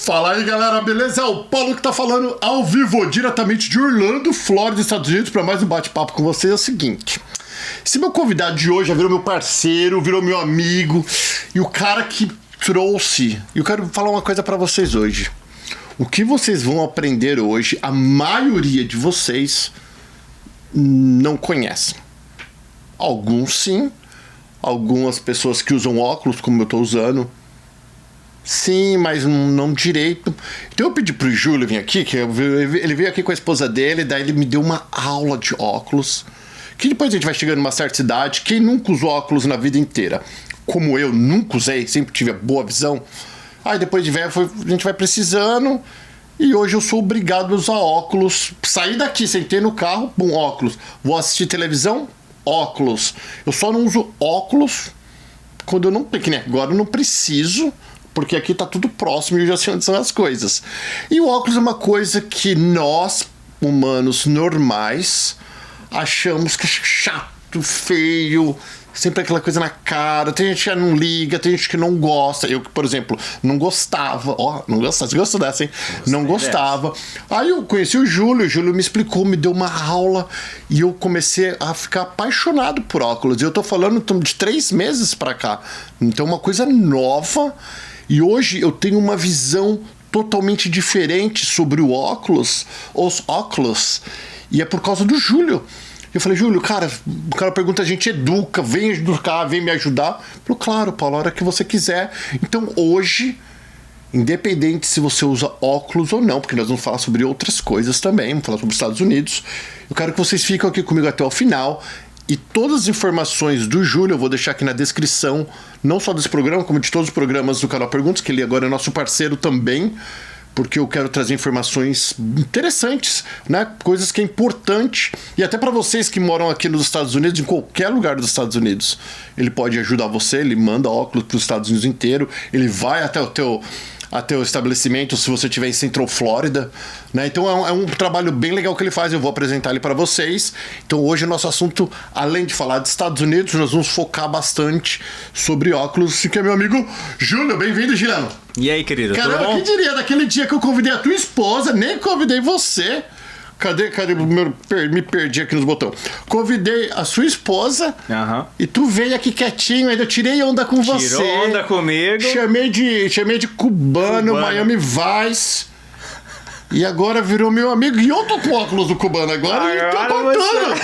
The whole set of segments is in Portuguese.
Fala aí, galera, beleza? É o Paulo que tá falando ao vivo, diretamente de Orlando, Flórida, Estados Unidos, para mais um bate-papo com vocês. É o seguinte, esse meu convidado de hoje já virou meu parceiro, virou meu amigo, e o cara que trouxe, e eu quero falar uma coisa para vocês hoje. O que vocês vão aprender hoje, a maioria de vocês não conhecem. Alguns sim, algumas pessoas que usam óculos, como eu tô usando, sim, mas não direito. Então eu pedi pro Júlio vir aqui, que ele veio aqui com a esposa dele, daí ele me deu uma aula de óculos, que depois a gente vai chegando numa certa idade, quem nunca usou óculos na vida inteira, como eu nunca usei, sempre tive a boa visão, aí depois de velho a gente vai precisando, e hoje eu sou obrigado a usar óculos, sair daqui, sentei no carro, bom, óculos, vou assistir televisão, óculos, eu só não uso óculos quando eu não, que nem agora eu não preciso, porque aqui tá tudo próximo e eu já sei onde são as coisas. E o óculos é uma coisa que nós, humanos normais, achamos que é chato, feio, sempre aquela coisa na cara. Tem gente que não liga, tem gente que não gosta. Eu, por exemplo, não gostava. Não gostava. Você gostou dessa, hein? Não gostava. Aí eu conheci o Júlio me explicou, me deu uma aula e eu comecei a ficar apaixonado por óculos. E eu tô falando de 3 meses pra cá. Então uma coisa nova. E hoje eu tenho uma visão totalmente diferente sobre o óculos, os óculos, e é por causa do Júlio. Eu falei, Júlio, cara, o cara pergunta, a gente educa, vem educar, vem me ajudar. Eu falei, claro, Paulo, a hora que você quiser. Então hoje, independente se você usa óculos ou não, porque nós vamos falar sobre outras coisas também, vamos falar sobre os Estados Unidos, eu quero que vocês fiquem aqui comigo até o final. E todas as informações do Júlio eu vou deixar aqui na descrição, não só desse programa, como de todos os programas do canal Perguntas, que ele agora é nosso parceiro também, porque eu quero trazer informações interessantes, né? Coisas que é importante. E até para vocês que moram aqui nos Estados Unidos, em qualquer lugar dos Estados Unidos, ele pode ajudar você, ele manda óculos para os Estados Unidos inteiro, ele vai até o estabelecimento se você estiver em Central Flórida, né? Então é um trabalho bem legal que ele faz, eu vou apresentar ele para vocês. Então hoje o nosso assunto, além de falar dos Estados Unidos, nós vamos focar bastante sobre óculos, que é meu amigo Júlio. Bem-vindo, Juliano. E aí, querido, caramba, tudo bom? Quem diria, daquele dia que eu convidei a tua esposa, nem convidei você. Cadê? Me perdi aqui nos botões. Convidei a sua esposa e tu veio aqui quietinho, ainda eu tirei onda com você. Tirou onda comigo. Chamei de cubano, Miami Vice. E agora virou meu amigo. E eu tô com óculos do cubano agora e tô com tudo.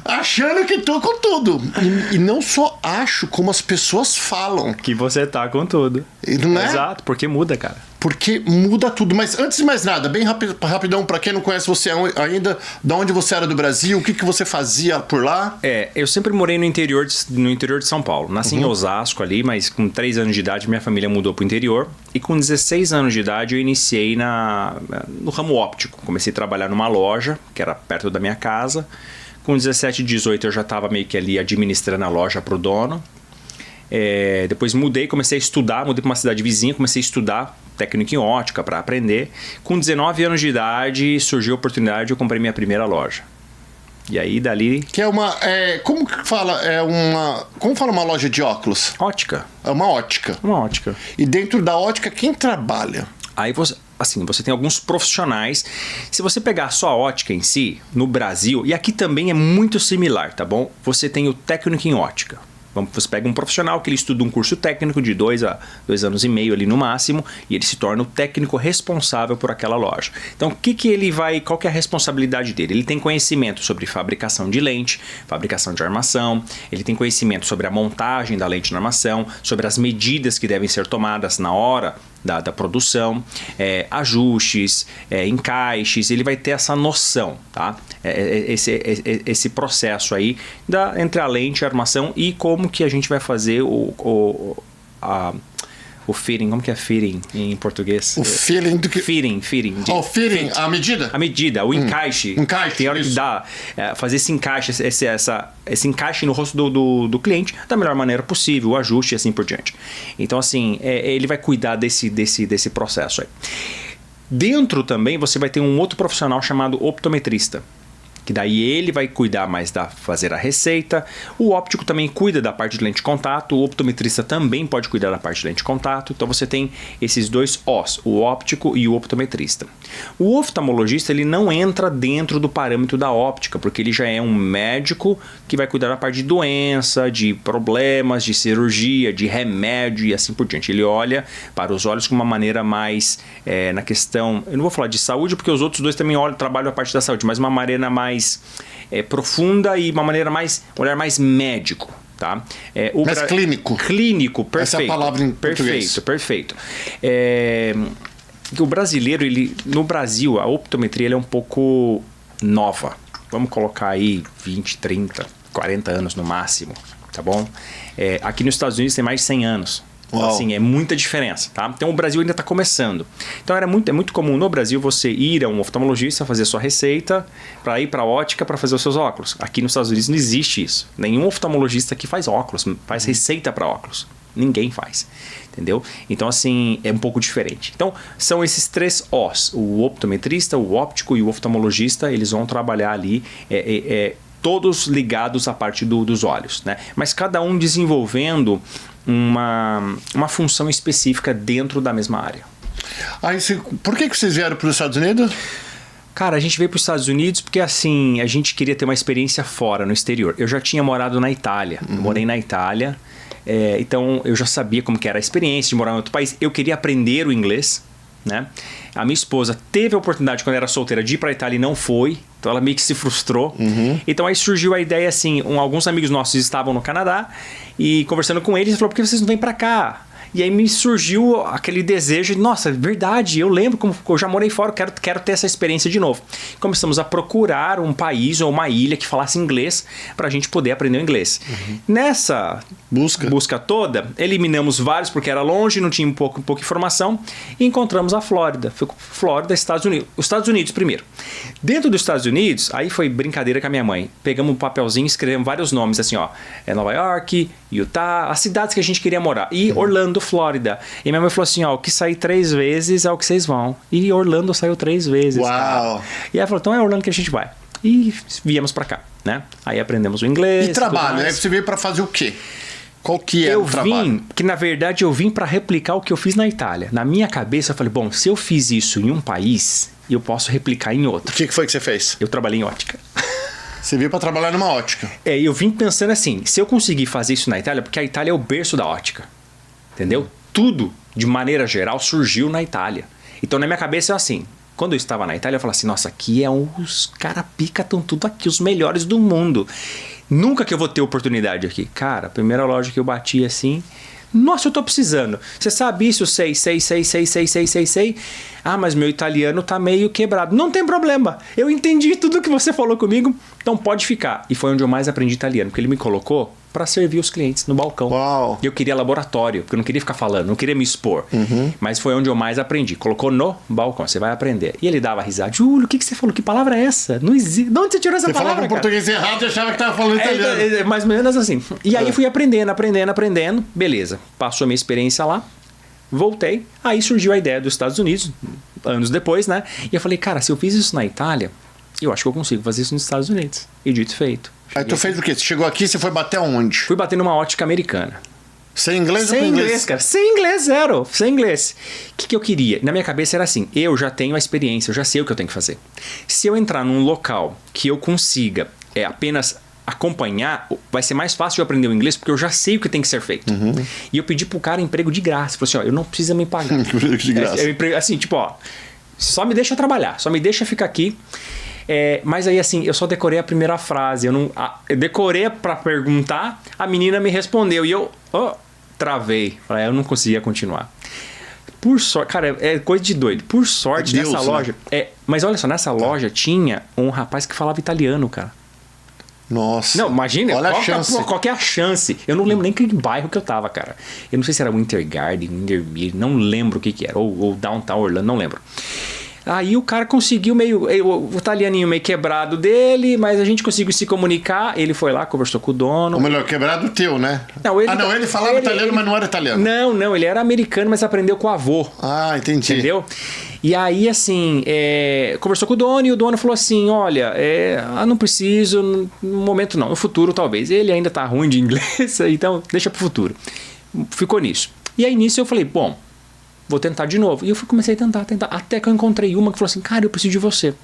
Achando que tô com tudo. E não só acho, como as pessoas falam. Que você tá com tudo. Não é? Exato, porque muda, cara. Porque muda tudo. Mas antes de mais nada, bem rapidão, pra quem não conhece você ainda, de onde você era do Brasil, o que você fazia por lá? Eu sempre morei no interior de São Paulo. Nasci em Osasco ali, mas com 3 anos de idade minha família mudou pro interior. E com 16 anos de idade eu iniciei no ramo óptico. Comecei a trabalhar numa loja, que era perto da minha casa. Com 17, 18 eu já estava meio que ali administrando a loja pro dono. Depois comecei a estudar, mudei para uma cidade vizinha, comecei a estudar técnico em ótica para aprender. Com 19 anos de idade surgiu a oportunidade de eu comprei minha primeira loja. E aí dali... Que é uma... como que fala? Como fala uma loja de óculos? Ótica. É uma ótica. Uma ótica. E dentro da ótica, quem trabalha? Aí você tem alguns profissionais. Se você pegar só a ótica em si, no Brasil, e aqui também é muito similar, tá bom? Você tem o técnico em ótica. Você pega um profissional que ele estuda um curso técnico de 2 a 2 anos e meio ali no máximo, e ele se torna o técnico responsável por aquela loja. Então, qual que é a responsabilidade dele? Ele tem conhecimento sobre fabricação de lente, fabricação de armação, ele tem conhecimento sobre a montagem da lente na armação, sobre as medidas que devem ser tomadas na hora da produção, ajustes, encaixes, ele vai ter essa noção, tá? Esse processo aí entre a lente e a armação e como que a gente vai fazer o fitting, como que é fitting em português? O feeling do que... Fitting. Fitting, a medida? A medida, o encaixe. Tem hora que dá, fazer esse encaixe, esse encaixe no rosto do cliente da melhor maneira possível, o ajuste e assim por diante. Então, assim, ele vai cuidar desse processo aí. Dentro também você vai ter um outro profissional chamado optometrista. que daí ele vai cuidar mais da fazer a receita. O óptico também cuida da parte de lente de contato, o optometrista também pode cuidar da parte de lente de contato. Então você tem esses dois Os, o óptico e o optometrista. O oftalmologista ele não entra dentro do parâmetro da óptica, porque ele já é um médico que vai cuidar da parte de doença, de problemas, de cirurgia, de remédio e assim por diante. Ele olha para os olhos com uma maneira mais na questão, eu não vou falar de saúde, porque os outros dois também trabalham a parte da saúde, mas uma maneira mais profunda e uma maneira mais, um olhar mais médico, tá? Mais clínico. Clínico, perfeito. Essa é a palavra em português. Perfeito. O brasileiro, no Brasil, a optometria ele é um pouco nova. Vamos colocar aí 20, 30, 40 anos no máximo, tá bom? Aqui nos Estados Unidos tem mais de 100 anos. Então, assim, é muita diferença, tá? Então o Brasil ainda está começando. Então é muito comum no Brasil você ir a um oftalmologista fazer a sua receita para ir para a ótica para fazer os seus óculos. Aqui nos Estados Unidos não existe isso. Nenhum oftalmologista aqui faz óculos, faz receita para óculos. Ninguém faz, entendeu? Então assim, é um pouco diferente. Então são esses três Os, o optometrista, o óptico e o oftalmologista, eles vão trabalhar ali todos ligados à parte dos olhos, né? Mas cada um desenvolvendo uma função específica dentro da mesma área. Por que vocês vieram para os Estados Unidos? Cara, a gente veio para os Estados Unidos porque assim, a gente queria ter uma experiência fora, no exterior. Eu já tinha morado na Itália, morei na Itália, então eu já sabia como que era a experiência de morar em outro país. Eu queria aprender o inglês, né? A minha esposa teve a oportunidade quando era solteira de ir para a Itália e não foi, então ela meio que se frustrou. Então aí surgiu a ideia assim, alguns amigos nossos estavam no Canadá e conversando com eles, falou, por que vocês não vêm para cá? E aí me surgiu aquele desejo de, nossa, verdade, eu lembro como eu já morei fora, quero ter essa experiência de novo. Começamos a procurar um país ou uma ilha que falasse inglês para a gente poder aprender o inglês. Nessa busca toda, eliminamos vários porque era longe, não tinha pouca informação, e encontramos a Flórida. Flórida, Estados Unidos. Os Estados Unidos primeiro. Dentro dos Estados Unidos, aí foi brincadeira com a minha mãe. Pegamos um papelzinho, escrevemos vários nomes, assim, ó. Nova York, Utah, as cidades que a gente queria morar. E Orlando, Flórida. E minha mãe falou assim, ó, o que sair 3 vezes é o que vocês vão. E Orlando saiu 3 vezes. Uau! Cara. E ela falou, então é Orlando que a gente vai. E viemos pra cá, né? Aí aprendemos o inglês. E trabalho, aí você veio pra fazer o quê? Qual que é o trabalho? Na verdade eu vim pra replicar o que eu fiz na Itália. Na minha cabeça eu falei, bom, se eu fiz isso em um país, eu posso replicar em outro. O que foi que você fez? Eu trabalhei em ótica. Você veio para trabalhar numa ótica. Eu vim pensando assim, se eu conseguir fazer isso na Itália, porque a Itália é o berço da ótica, entendeu? Tudo, de maneira geral, surgiu na Itália. Então na minha cabeça é assim, quando eu estava na Itália eu falava assim, nossa, aqui os cara pica estão tudo aqui, os melhores do mundo. Nunca que eu vou ter oportunidade aqui. Cara, a primeira loja que eu bati assim, nossa, eu tô precisando. Você sabe isso? Sei. Ah, mas meu italiano tá meio quebrado. Não tem problema. Eu entendi tudo que você falou comigo, então pode ficar. E foi onde eu mais aprendi italiano, porque ele me colocou para servir os clientes no balcão. Uau. Eu queria laboratório, porque eu não queria ficar falando, não queria me expor. Mas foi onde eu mais aprendi. Colocou no balcão, você vai aprender. E ele dava risada. Júlio, o que você falou? Que palavra é essa? Não existe. De onde você tirou essa palavra? Você falava português errado e achava que tava falando italiano. Mais ou menos assim. E aí eu fui aprendendo. Beleza. Passou a minha experiência lá. Voltei. Aí surgiu a ideia dos Estados Unidos, anos depois, né? E eu falei, cara, se eu fiz isso na Itália, eu acho que eu consigo fazer isso nos Estados Unidos. E dito e feito. Aí tu fez o quê? Você chegou aqui, você foi bater aonde? Fui bater numa ótica americana. Sem inglês ou com inglês? Sem inglês, cara. Sem inglês, zero. Sem inglês. O que eu queria? Na minha cabeça era assim, eu já tenho a experiência, eu já sei o que eu tenho que fazer. Se eu entrar num local que eu consiga apenas acompanhar, vai ser mais fácil eu aprender o inglês, porque eu já sei o que tem que ser feito. E eu pedi pro cara emprego de graça. Falei assim, ó, eu não precisa me pagar. Emprego de graça. Assim, tipo, ó, só me deixa trabalhar, só me deixa ficar aqui. Mas aí assim, eu só decorei a primeira frase. Eu decorei pra perguntar, a menina me respondeu e eu travei. Falei, eu não conseguia continuar. Por sorte, cara, é coisa de doido. Por sorte, Deus, nessa loja. Mas olha só, nessa loja tinha um rapaz que falava italiano, cara. Nossa. Não, imagina, olha a chance. Qual que é a chance? Eu não lembro nem que bairro que eu tava, cara. Eu não sei se era Winter Garden, Windermere, não lembro o que era. Ou Downtown Orlando, não lembro. Aí o cara conseguiu o italianinho meio quebrado dele, mas a gente conseguiu se comunicar. Ele foi lá, conversou com o dono. Ou melhor, quebrado teu, né? Não, ele falava italiano, mas não era italiano. Não, ele era americano, mas aprendeu com o avô. Ah, entendi. Entendeu? E aí, assim, conversou com o dono e o dono falou assim, olha, não preciso, no momento não, no futuro talvez. Ele ainda tá ruim de inglês, então deixa pro futuro. Ficou nisso. E aí nisso eu falei, bom, vou tentar de novo. E eu comecei a tentar, até que eu encontrei uma que falou assim, cara, eu preciso de você.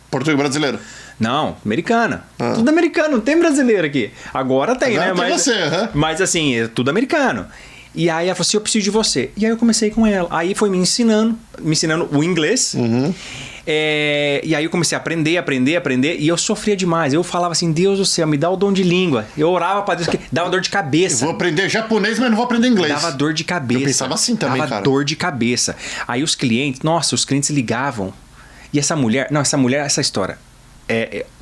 Português brasileiro? Não, americana. Tudo americano, não tem brasileiro aqui. Agora tem, agora né? Tem você, mas assim, é tudo americano. E aí ela falou assim, eu preciso de você. E aí eu comecei com ela. Aí foi me ensinando o inglês. E aí eu comecei a aprender. E eu sofria demais. Eu falava assim, Deus do céu, me dá o dom de língua. Eu orava pra Deus, que dava dor de cabeça. Eu vou aprender japonês, mas não vou aprender inglês. Dava dor de cabeça. Eu pensava assim também, dava dor de cabeça. Aí os clientes ligavam. E essa mulher, essa história.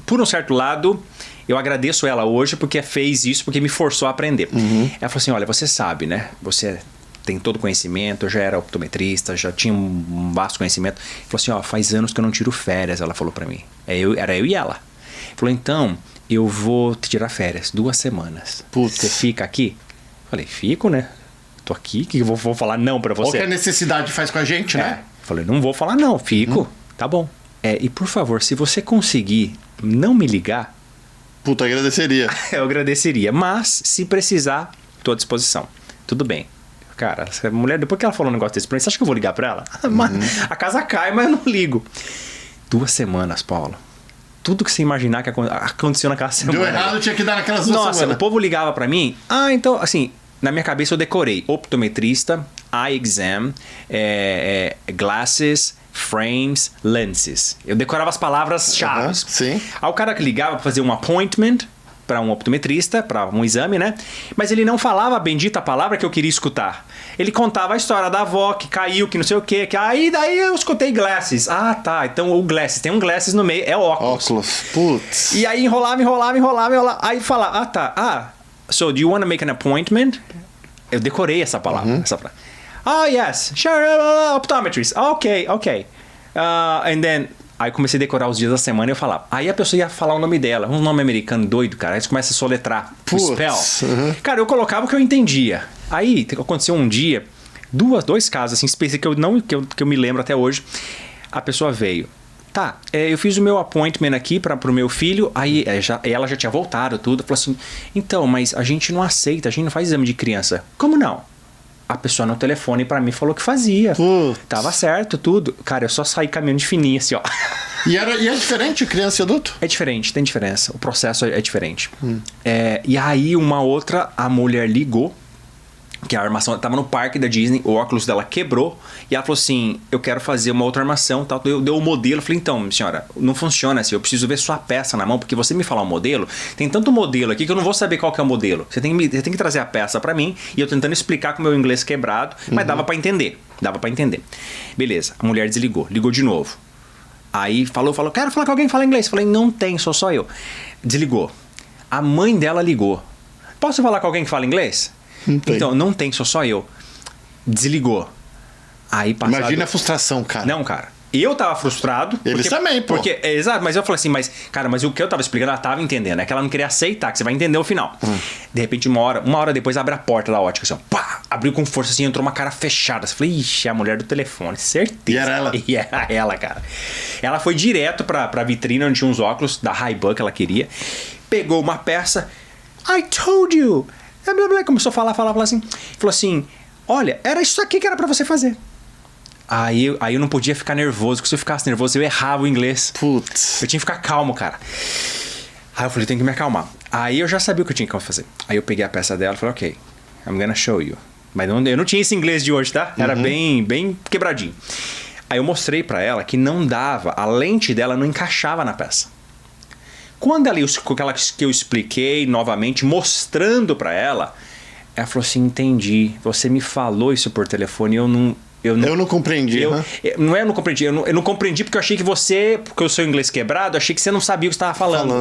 Por um certo lado, eu agradeço ela hoje porque fez isso, porque me forçou a aprender. Ela falou assim, olha, você sabe, né? Você tem todo o conhecimento, eu já era optometrista, já tinha um vasto conhecimento. Falou assim, faz anos que eu não tiro férias, ela falou pra mim. Era eu e ela. Falou, então, eu vou te tirar férias, 2 semanas. Putz. Você fica aqui? Falei, fico, né? Tô aqui, que eu vou falar não pra você? Qualquer necessidade faz com a gente, né? Falei, não vou falar não, fico. Tá bom. E por favor, se você conseguir não me ligar... Puta, agradeceria. Eu agradeceria. Mas, se precisar, tô à disposição. Tudo bem. Cara, essa mulher, depois que ela falou um negócio desse pra mim, você acha que eu vou ligar pra ela? A casa cai, mas eu não ligo. 2 semanas, Paulo. Tudo que você imaginar que aconteceu naquela semana. Deu errado, tinha que dar naquelas 2 semanas. Nossa, o povo ligava pra mim. Então, assim, na minha cabeça eu decorei. Optometrista, eye exam, glasses, frames, lenses. Eu decorava as palavras-chave. Sim. Aí o cara que ligava pra fazer um appointment para um optometrista, para um exame, né? Mas ele não falava a bendita palavra que eu queria escutar. Ele contava a história da avó que caiu, que não sei o quê. Aí daí eu escutei glasses. Ah, tá. Então o glasses, tem um glasses no meio, é óculos. Putz. E aí enrolava. Aí falava, so do you want to make an appointment? Eu decorei essa palavra. Yes, sure, optometrist. Ok. And then... Aí comecei a decorar os dias da semana e eu falava. Aí a pessoa ia falar o nome dela. Um nome americano doido, cara. Aí você começa a soletrar o spell. Cara, eu colocava o que eu entendia. Aí aconteceu um dia, 2 casos assim, específicos que eu me lembro até hoje. A pessoa veio. Tá, eu fiz o meu appointment aqui pro meu filho. Aí ela já tinha voltado tudo. Falou assim, então, mas a gente não aceita, a gente não faz exame de criança. Como não? A pessoa no telefone pra mim falou que fazia. Tava certo, tudo. Cara, eu só saí caminhando de fininho, assim, ó. E é diferente criança e adulto? É diferente, tem diferença. O processo é diferente. E aí, a mulher ligou, que a armação tava no parque da Disney, o óculos dela quebrou, e ela falou assim, eu quero fazer uma outra armação, tal. Deu o modelo, eu falei, então, senhora, não funciona assim, eu preciso ver sua peça na mão, porque você me falar o modelo, tem tanto modelo aqui que eu não vou saber qual que é o modelo. Você tem que trazer a peça pra mim, e eu tentando explicar com o meu inglês quebrado, mas dava pra entender. Beleza, a mulher desligou, ligou de novo. Aí falou, quero falar com alguém que fala inglês. Falei, não tem, só eu. Desligou. A mãe dela ligou. Posso falar com alguém que fala inglês? Então, não tem, só eu. Desligou. Aí passado... Imagina a frustração, cara. Não, cara. Eu tava frustrado. Eles também, pô. Exato, mas eu falei assim, mas o que eu tava explicando, ela tava entendendo. É que ela não queria aceitar, que você vai entender o final. De repente, uma hora depois, abre a porta da ótica, assim, ó, pá, abriu com força, assim, entrou uma cara fechada. Você falei, ixi, é a mulher do telefone, certeza. E era ela? E era ela, cara. Ela foi direto pra vitrine onde tinha uns óculos da Ray-Ban que ela queria. Pegou uma peça. I told you. Começou a falar assim. Falou assim, olha, era isso aqui que era pra você fazer. Aí eu não podia ficar nervoso, porque se eu ficasse nervoso, eu errava o inglês. Putz. Eu tinha que ficar calmo, cara. Aí eu falei, tenho que me acalmar. Aí eu já sabia o que eu tinha que fazer. Aí eu peguei a peça dela e falei, ok, I'm gonna show you. Mas eu não tinha esse inglês de hoje, tá? Era bem quebradinho. Aí eu mostrei pra ela que não dava, a lente dela não encaixava na peça. Quando que eu expliquei novamente, mostrando pra ela, ela falou assim, entendi, você me falou isso por telefone, eu não compreendi. Eu não compreendi. Eu não compreendi porque eu achei que porque o seu inglês quebrado, eu achei que você não sabia o que você estava falando.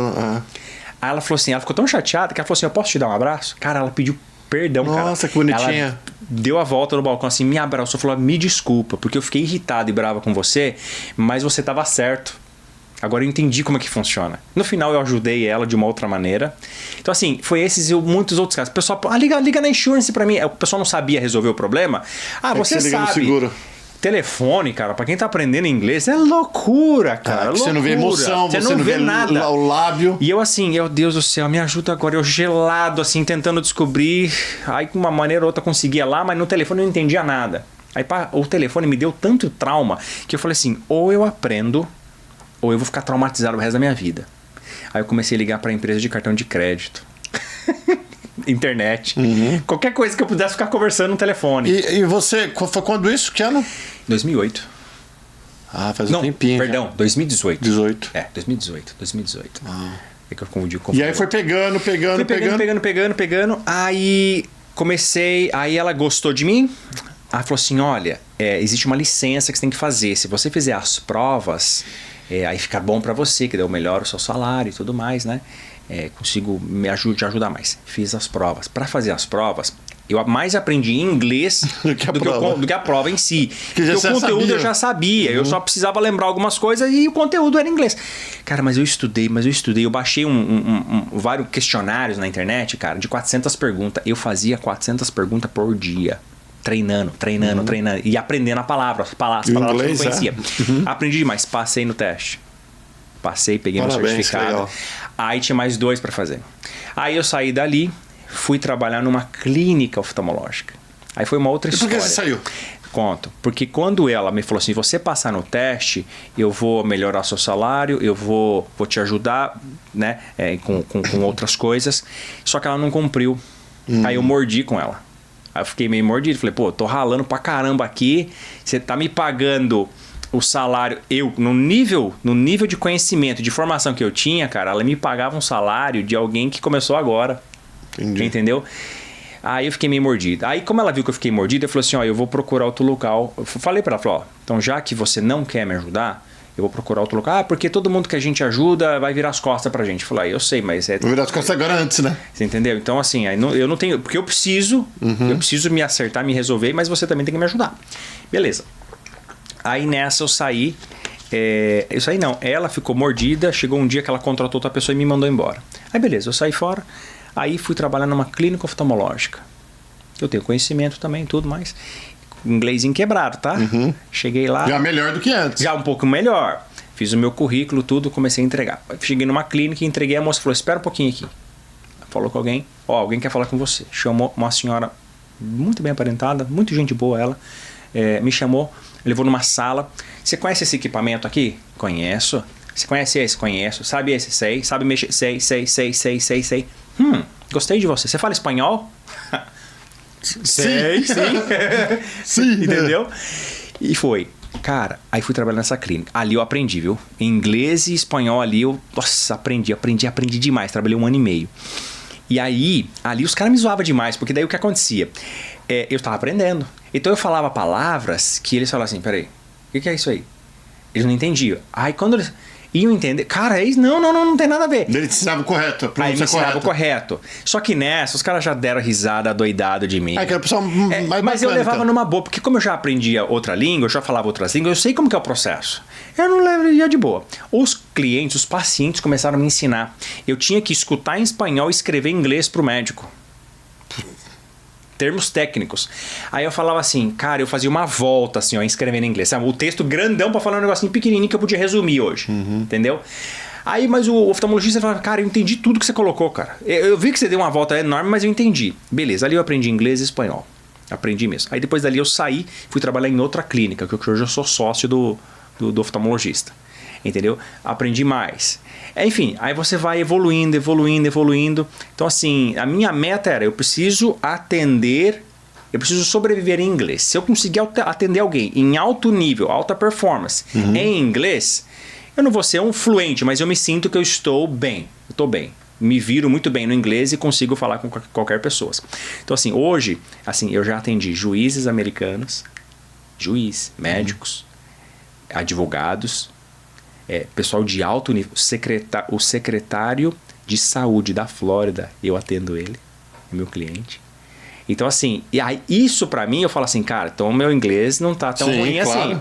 Aí ela falou assim, ela ficou tão chateada que ela falou assim, eu posso te dar um abraço? Cara, ela pediu perdão, cara. Nossa, que bonitinha. Ela deu a volta no balcão assim, me abraçou, falou, me desculpa, porque eu fiquei irritado e brava com você, mas você tava certo. Agora eu entendi como é que funciona. No final eu ajudei ela de uma outra maneira. Então assim, foi esses e muitos outros casos. O pessoal, liga na insurance pra mim. O pessoal não sabia resolver o problema. Você liga no sabe. seguro. Telefone, cara, pra quem tá aprendendo inglês, é loucura, cara. Você não vê emoção, você não vê nada. O lábio. E eu assim, meu Deus do céu, me ajuda agora. Eu gelado, assim, tentando descobrir. Aí, de uma maneira ou outra, conseguia lá, mas no telefone eu não entendia nada. Aí o telefone me deu tanto trauma que eu falei assim, ou eu aprendo, ou eu vou ficar traumatizado o resto da minha vida. Aí eu comecei a ligar pra empresa de cartão de crédito. Internet. Qualquer coisa que eu pudesse ficar conversando no telefone. E você, foi quando isso? Que ano? 2008. Ah, faz um tempinho. Perdão, 2018. 18. 2018. É que eu confundi. E aí foi pegando. Pegando. Aí comecei, aí ela gostou de mim. Ela falou assim, olha, existe uma licença que você tem que fazer. Se você fizer as provas, aí fica bom pra você, que deu melhor o seu salário e tudo mais, né? Consigo te ajudar mais. Fiz as provas. Para fazer as provas, eu mais aprendi inglês do que a prova em si. Porque o conteúdo eu já sabia. Eu só precisava lembrar algumas coisas e o conteúdo era em inglês. Cara, mas eu estudei. Eu baixei vários questionários na internet, cara, de 400 perguntas. Eu fazia 400 perguntas por dia. Treinando. E aprendendo as palavras que eu não conhecia. Aprendi demais. Passei no teste. Peguei meu certificado. Legal. Aí tinha mais 2 para fazer. Aí eu saí dali, fui trabalhar numa clínica oftalmológica. Aí foi uma outra história. E por que você saiu? Conto. Porque quando ela me falou assim, você passar no teste, eu vou melhorar seu salário, eu vou te ajudar, né, com outras coisas. Só que ela não cumpriu. Aí eu mordi com ela. Aí eu fiquei meio mordido. Falei, pô, tô ralando pra caramba aqui. Você tá me pagando o salário, no nível de conhecimento, de formação que eu tinha, cara, ela me pagava um salário de alguém que começou agora. Entendi. Entendeu? Aí eu fiquei meio mordido. Aí como ela viu que eu fiquei mordido, eu falei assim, ó, eu vou procurar outro local. Eu falei pra ela, ó, então já que você não quer me ajudar, eu vou procurar outro local. Porque todo mundo que a gente ajuda vai virar as costas pra gente. Eu falei, eu sei, mas Vou virar as costas agora antes, né? Você entendeu? Então assim, aí eu não tenho, porque eu preciso me acertar, me resolver, mas você também tem que me ajudar. Beleza. Aí nessa eu saí. Ela ficou mordida. Chegou um dia que ela contratou outra pessoa e me mandou embora. Aí beleza, eu saí fora. Aí fui trabalhar numa clínica oftalmológica. Eu tenho conhecimento também e tudo mais. Inglesinho quebrado, tá? Cheguei lá. Já melhor do que antes. Já um pouco melhor. Fiz o meu currículo, tudo, comecei a entregar. Cheguei numa clínica e entreguei. A moça falou, espera um pouquinho aqui. Falou com alguém. Alguém quer falar com você. Chamou uma senhora muito bem aparentada, muito gente boa ela. Me chamou. Levou numa sala. Você conhece esse equipamento aqui? Conheço. Você conhece esse? Conheço. Sabe esse? Sei. Sabe mexer? Sei. Gostei de você. Você fala espanhol? Sei, sim. Sim. Entendeu? E foi. Cara, aí fui trabalhar nessa clínica. Ali eu aprendi, viu? Inglês e espanhol ali eu... Nossa, aprendi demais. Trabalhei 1 ano e meio. E aí, ali os caras me zoavam demais, porque daí o que acontecia? Eu estava aprendendo. Então eu falava palavras que eles falavam assim, peraí, o que é isso aí? Eles não entendiam. Aí quando eles iam entender, cara, eles, não tem nada a ver. Ele te ensinava o correto. Aí me ensinava o correto. Só que nessa, os caras já deram risada adoidado de mim. Que era o pessoal mais mas eu bacana, levava então. numa boa, porque como eu já aprendia outra língua, eu já falava outras línguas, eu sei como que é o processo. Eu não levaria de boa. Os clientes, os pacientes começaram a me ensinar. Eu tinha que escutar em espanhol e escrever em inglês pro médico. Termos técnicos. Aí eu falava assim, cara, eu fazia uma volta assim, ó, escrevendo em inglês. Sabe? O texto grandão pra falar um negocinho pequenininho que eu podia resumir hoje. Entendeu? Aí, mas o oftalmologista falava, cara, eu entendi tudo que você colocou, cara. Eu vi que você deu uma volta enorme, mas eu entendi. Beleza, ali eu aprendi inglês e espanhol. Aprendi mesmo. Aí depois dali eu saí, fui trabalhar em outra clínica, que hoje eu sou sócio do oftalmologista. Entendeu? Aprendi mais. Enfim, aí você vai evoluindo. Então assim, a minha meta era, eu preciso sobreviver em inglês. Se eu conseguir atender alguém em alto nível, alta performance, em inglês, eu não vou ser um fluente, mas eu me sinto que eu estou bem. Eu estou bem. Me viro muito bem no inglês e consigo falar com qualquer pessoa. Então assim, hoje, assim, eu já atendi juízes americanos, médicos, advogados, pessoal de alto nível, o secretário de saúde da Flórida, eu atendo ele, é meu cliente. Então, assim, e aí, isso pra mim, eu falo assim, cara, então o meu inglês não tá tão ruim assim.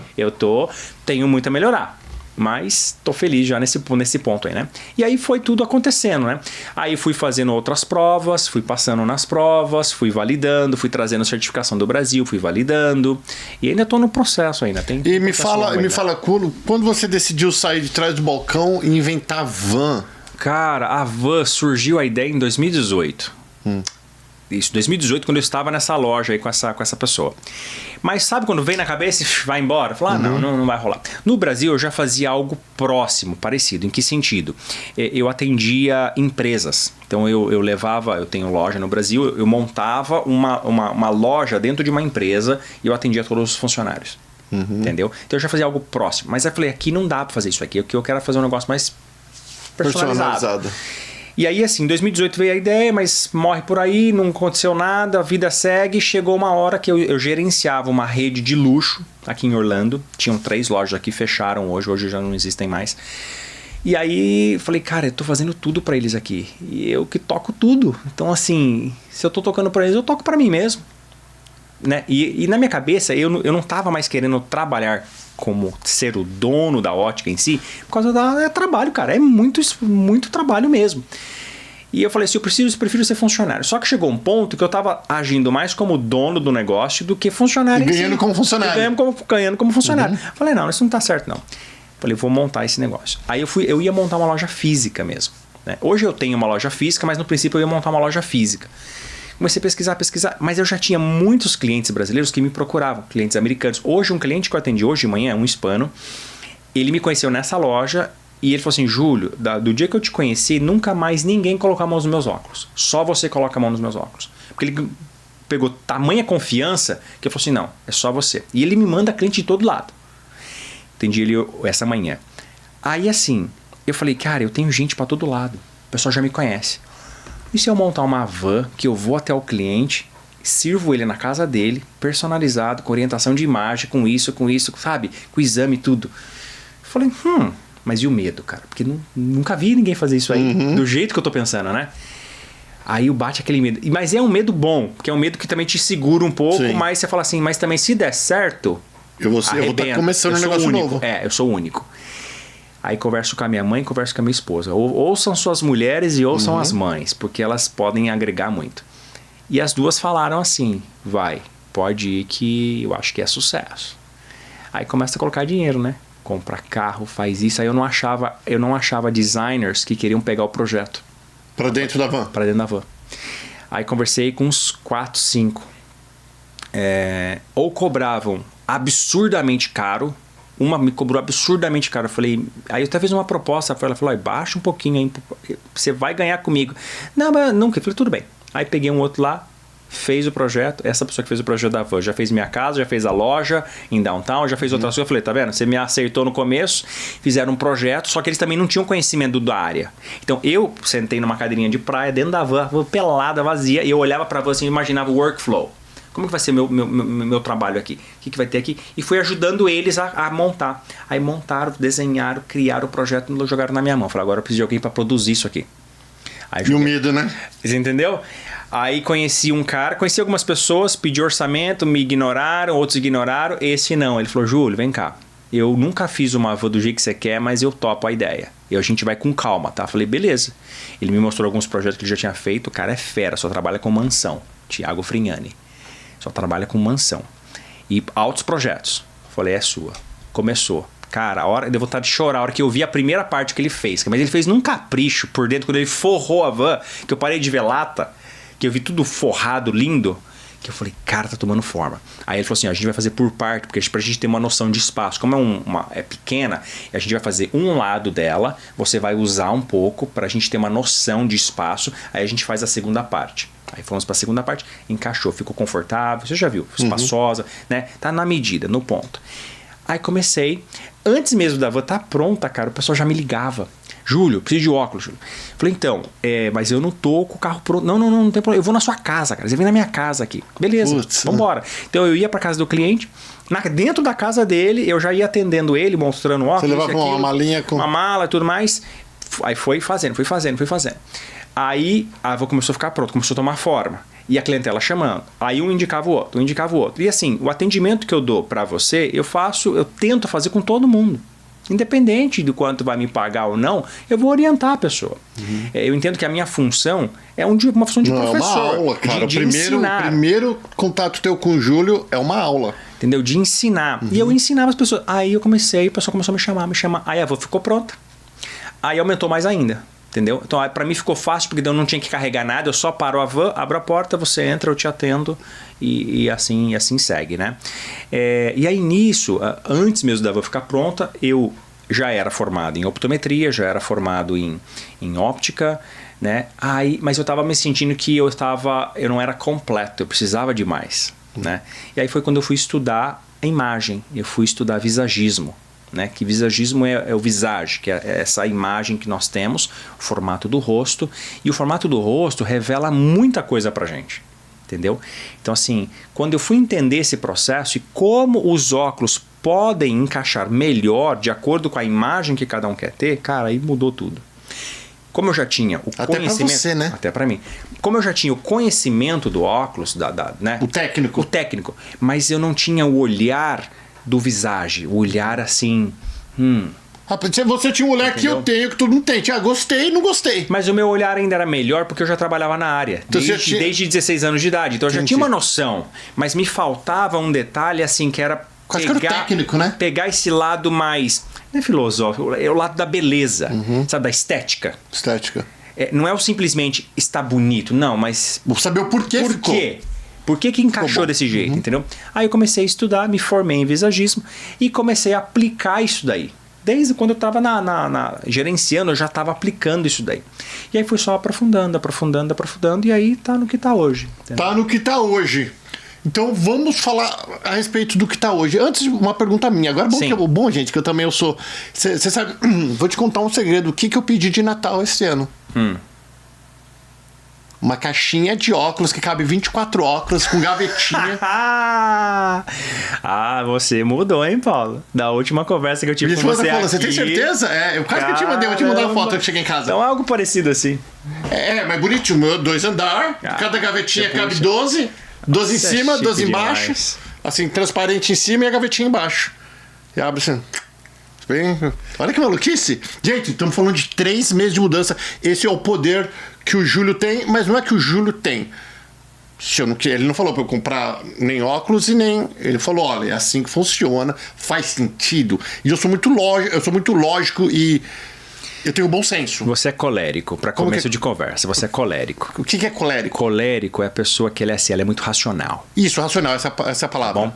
Tenho muito a melhorar. Mas tô feliz já nesse ponto aí, né? E aí foi tudo acontecendo, né? Aí fui fazendo outras provas, fui passando nas provas, fui validando, fui trazendo certificação do Brasil, fui validando. E ainda tô no processo ainda. E me fala, quando você decidiu sair de trás do balcão e inventar a van? Cara, a van surgiu a ideia em 2018. Isso, 2018, quando eu estava nessa loja aí com essa pessoa. Mas sabe quando vem na cabeça e vai embora? Fala, não vai rolar. No Brasil, eu já fazia algo próximo, parecido. Em que sentido? Eu atendia empresas. Então, eu tenho loja no Brasil, eu montava uma loja dentro de uma empresa e eu atendia todos os funcionários. Entendeu? Então, eu já fazia algo próximo. Mas aí eu falei, aqui não dá para fazer isso aqui. Eu quero fazer um negócio mais personalizado. E aí, assim, em 2018 veio a ideia, mas morre por aí, não aconteceu nada, a vida segue. Chegou uma hora que eu gerenciava uma rede de luxo aqui em Orlando. Tinham 3 lojas aqui, fecharam hoje já não existem mais. E aí, falei, cara, eu tô fazendo tudo pra eles aqui. E eu que toco tudo. Então, assim, se eu tô tocando pra eles, eu toco pra mim mesmo. Né? E na minha cabeça, eu não tava mais querendo trabalhar como ser o dono da ótica em si, por causa da trabalho, cara. É muito trabalho mesmo. E eu falei assim, eu prefiro ser funcionário. Só que chegou um ponto que eu tava agindo mais como dono do negócio do que funcionário. E ganhando como funcionário. Ganhando como funcionário. Falei, não, isso não tá certo não. Falei, vou montar esse negócio. Aí eu ia montar uma loja física mesmo. Né? Hoje eu tenho uma loja física, mas no princípio eu ia montar uma loja física. Comecei a pesquisar, mas eu já tinha muitos clientes brasileiros que me procuravam, clientes americanos. Hoje, um cliente que eu atendi hoje de manhã, um hispano, ele me conheceu nessa loja e ele falou assim, Júlio, do dia que eu te conheci, nunca mais ninguém colocou a mão nos meus óculos. Só você coloca a mão nos meus óculos. Porque ele pegou tamanha confiança que ele falou assim, não, é só você. E ele me manda cliente de todo lado. Atendi ele essa manhã. Aí assim, eu falei, cara, eu tenho gente pra todo lado. O pessoal já me conhece. E se eu montar uma van que eu vou até o cliente, sirvo ele na casa dele, personalizado, com orientação de imagem, com isso, sabe? Com exame e tudo. Eu falei, mas e o medo, cara? Porque nunca vi ninguém fazer isso aí, do jeito que eu tô pensando, né? Aí bate aquele medo. Mas é um medo bom, porque é um medo que também te segura um pouco, mas você fala assim, mas também se der certo, eu vou estar começando um negócio novo. Eu sou único. Aí converso com a minha mãe, converso com a minha esposa. Ouçam suas mulheres e ouçam as mães, porque elas podem agregar muito. E as duas falaram assim, pode ir que eu acho que é sucesso. Aí começa a colocar dinheiro, né? Compra carro, faz isso. Aí eu não achava designers que queriam pegar o projeto. Pra dentro da van? Pra dentro da van. Aí conversei com uns 4, 5. Ou cobravam absurdamente caro. Uma me cobrou absurdamente caro. Eu falei, aí eu até fiz uma proposta. Ela falou, baixa um pouquinho aí, você vai ganhar comigo. Não, mas nunca. Eu falei, tudo bem. Aí peguei um outro lá, fez o projeto. Essa pessoa que fez o projeto da van já fez minha casa, já fez a loja em downtown, já fez outras coisas. Eu falei, tá vendo? Você me acertou no começo, fizeram um projeto, só que eles também não tinham conhecimento da área. Então eu sentei numa cadeirinha de praia dentro da van pelada, vazia, e eu olhava pra van assim e imaginava o workflow. Como que vai ser meu trabalho aqui? O que vai ter aqui? E fui ajudando eles a montar. Aí montaram, desenharam, criaram o projeto e jogaram na minha mão. Falei, agora eu preciso de alguém para produzir isso aqui. Aí, e o medo, né? Você entendeu? Aí conheci algumas pessoas, pedi orçamento, me ignoraram, outros ignoraram. Esse não. Ele falou, Júlio, vem cá. Eu nunca fiz uma van do jeito que você quer, mas eu topo a ideia. E a gente vai com calma, tá? Falei, beleza. Ele me mostrou alguns projetos que ele já tinha feito. O cara é fera, só trabalha com mansão. Thiago Frignani. Só trabalha com mansão. E altos projetos. Falei, é sua. Começou. Cara, deu vontade de chorar a hora que eu vi a primeira parte que ele fez. Mas ele fez num capricho por dentro, quando ele forrou a van, que eu parei de ver lata, que eu vi tudo forrado, lindo, que eu falei, cara, tá tomando forma. Aí ele falou assim, a gente vai fazer por parte, porque pra gente ter uma noção de espaço. Como é pequena, a gente vai fazer um lado dela, você vai usar um pouco pra gente ter uma noção de espaço, aí a gente faz a segunda parte. Aí fomos para a segunda parte, encaixou, ficou confortável, você já viu, espaçosa, né? Tá na medida, no ponto. Aí comecei, antes mesmo da van tá pronta, cara, o pessoal já me ligava. Júlio, preciso de óculos, Júlio. Falei, então, mas eu não tô com o carro pronto. Não tem problema, eu vou na sua casa, cara, você vem na minha casa aqui. Beleza, vambora. Então eu ia pra casa do cliente, dentro da casa dele, eu já ia atendendo ele, mostrando óculos. Você levava uma malinha com... Uma mala e tudo mais. Aí fui fazendo. Aí a van começou a ficar pronta, começou a tomar forma. E a clientela chamando. Aí um indicava o outro, um indicava o outro. E assim, o atendimento que eu dou para você, eu tento fazer com todo mundo. Independente do quanto vai me pagar ou não, eu vou orientar a pessoa. Eu entendo que a minha função é uma função de professor. É uma aula, cara. De O primeiro contato teu com o Júlio é uma aula. Entendeu? De ensinar. E eu ensinava as pessoas. Aí eu comecei, o pessoal começou a me chamar. Aí a van ficou pronta. Aí aumentou mais ainda. Entendeu? Então, para mim ficou fácil, porque eu não tinha que carregar nada, eu só paro a van, abro a porta, você entra, eu te atendo e assim segue, né? E aí nisso, antes mesmo da van ficar pronta, eu já era formado em optometria, já era formado em óptica, né? Mas eu estava me sentindo que eu não era completo, eu precisava de mais, né? E aí foi quando eu fui estudar a imagem, eu fui estudar visagismo. Né? Que visagismo é o visage, que é essa imagem que nós temos, o formato do rosto, e o formato do rosto revela muita coisa pra gente, entendeu? Então assim, quando eu fui entender esse processo e como os óculos podem encaixar melhor de acordo com a imagem que cada um quer ter, cara, aí mudou tudo. Como eu já tinha o até conhecimento... Até pra você, né? Até pra mim. Como eu já tinha o conhecimento do óculos, né? O técnico. O técnico, mas eu não tinha o olhar do visage, o olhar assim... Você tinha um olhar, entendeu? Que eu tenho, que tu não tem. Gostei, não gostei. Mas o meu olhar ainda era melhor porque eu já trabalhava na área. Então, desde 16 anos de idade. Então eu já tinha uma noção. Mas me faltava um detalhe assim que era... Quase que era o técnico, né? Pegar esse lado mais... Não é filosófico, é o lado da beleza. Sabe, da estética. Estética. Não é o simplesmente estar bonito, não, mas... Vou saber o porquê Por ficou. Quê? Por que encaixou desse jeito, entendeu? Aí eu comecei a estudar, me formei em visagismo e comecei a aplicar isso daí. Desde quando eu estava gerenciando, eu já estava aplicando isso daí. E aí foi só aprofundando, e aí tá no que tá hoje. Entendeu? Tá no que tá hoje. Então vamos falar a respeito do que tá hoje. Antes, uma pergunta minha. Agora, bom, gente, que eu também sou... Você sabe, vou te contar um segredo. O que eu pedi de Natal esse ano? Uma caixinha de óculos que cabe 24 óculos com gavetinha. Você mudou, hein, Paulo? Da última conversa que eu tive com você aqui. Você tem certeza? Eu quase que eu te mandei. Eu te mandei uma foto que eu cheguei em casa. Então é algo parecido assim. Mas bonitinho. Meu 2 andar. Cada gavetinha cabe 12. 12 em cima, 12 embaixo. Demais. Assim, transparente em cima e a gavetinha embaixo. E abre assim... Olha que maluquice. Gente, estamos falando de 3 meses de mudança. Esse é o poder que o Júlio tem, mas não é que o Júlio tem. Ele não falou para eu comprar nem óculos e nem... Ele falou, olha, é assim que funciona, faz sentido. E eu sou muito lógico e eu tenho bom senso. Você é colérico, para começo de conversa. Você é colérico. O que é colérico? Colérico é a pessoa que ela é muito racional. Isso, racional, essa é a palavra. Bom,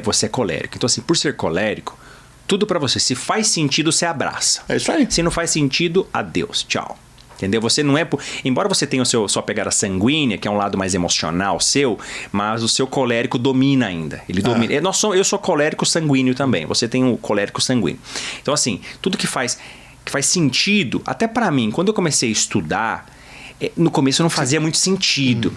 você é colérico. Então assim, por ser colérico, tudo pra você. Se faz sentido, você abraça. É isso aí. Se não faz sentido, adeus, tchau. Entendeu? Você não é... Embora você tenha sua pegada sanguínea, que é um lado mais emocional seu, mas o seu colérico domina ainda. Ele domina. Eu sou colérico sanguíneo também. Você tem o colérico sanguíneo. Então assim, tudo que faz sentido, até pra mim, quando eu comecei a estudar, no começo não fazia muito sentido.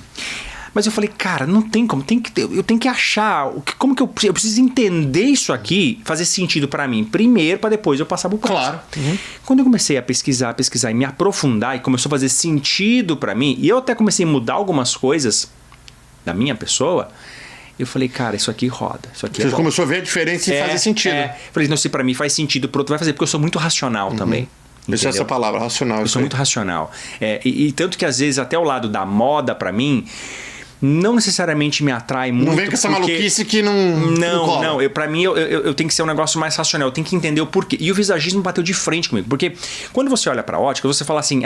Mas eu falei, cara, não tem como, eu tenho que achar, como que eu preciso entender isso aqui, fazer sentido pra mim primeiro, pra depois eu passar pro próximo. Claro. Quando eu comecei a pesquisar e me aprofundar e começou a fazer sentido pra mim, e eu até comecei a mudar algumas coisas da minha pessoa, eu falei, cara, isso aqui roda. Isso aqui Você começou a ver a diferença e fazer sentido. Falei, não, se pra mim faz sentido, pro outro vai fazer, porque eu sou muito racional também. Deixa essa palavra, racional. Eu sou muito racional. E tanto que às vezes até o lado da moda pra mim não necessariamente me atrai muito. Não vem com essa maluquice que não. Não. Pra mim, eu tenho que ser um negócio mais racional. Eu tenho que entender o porquê. E o visagismo bateu de frente comigo. Porque quando você olha pra ótica, você fala assim,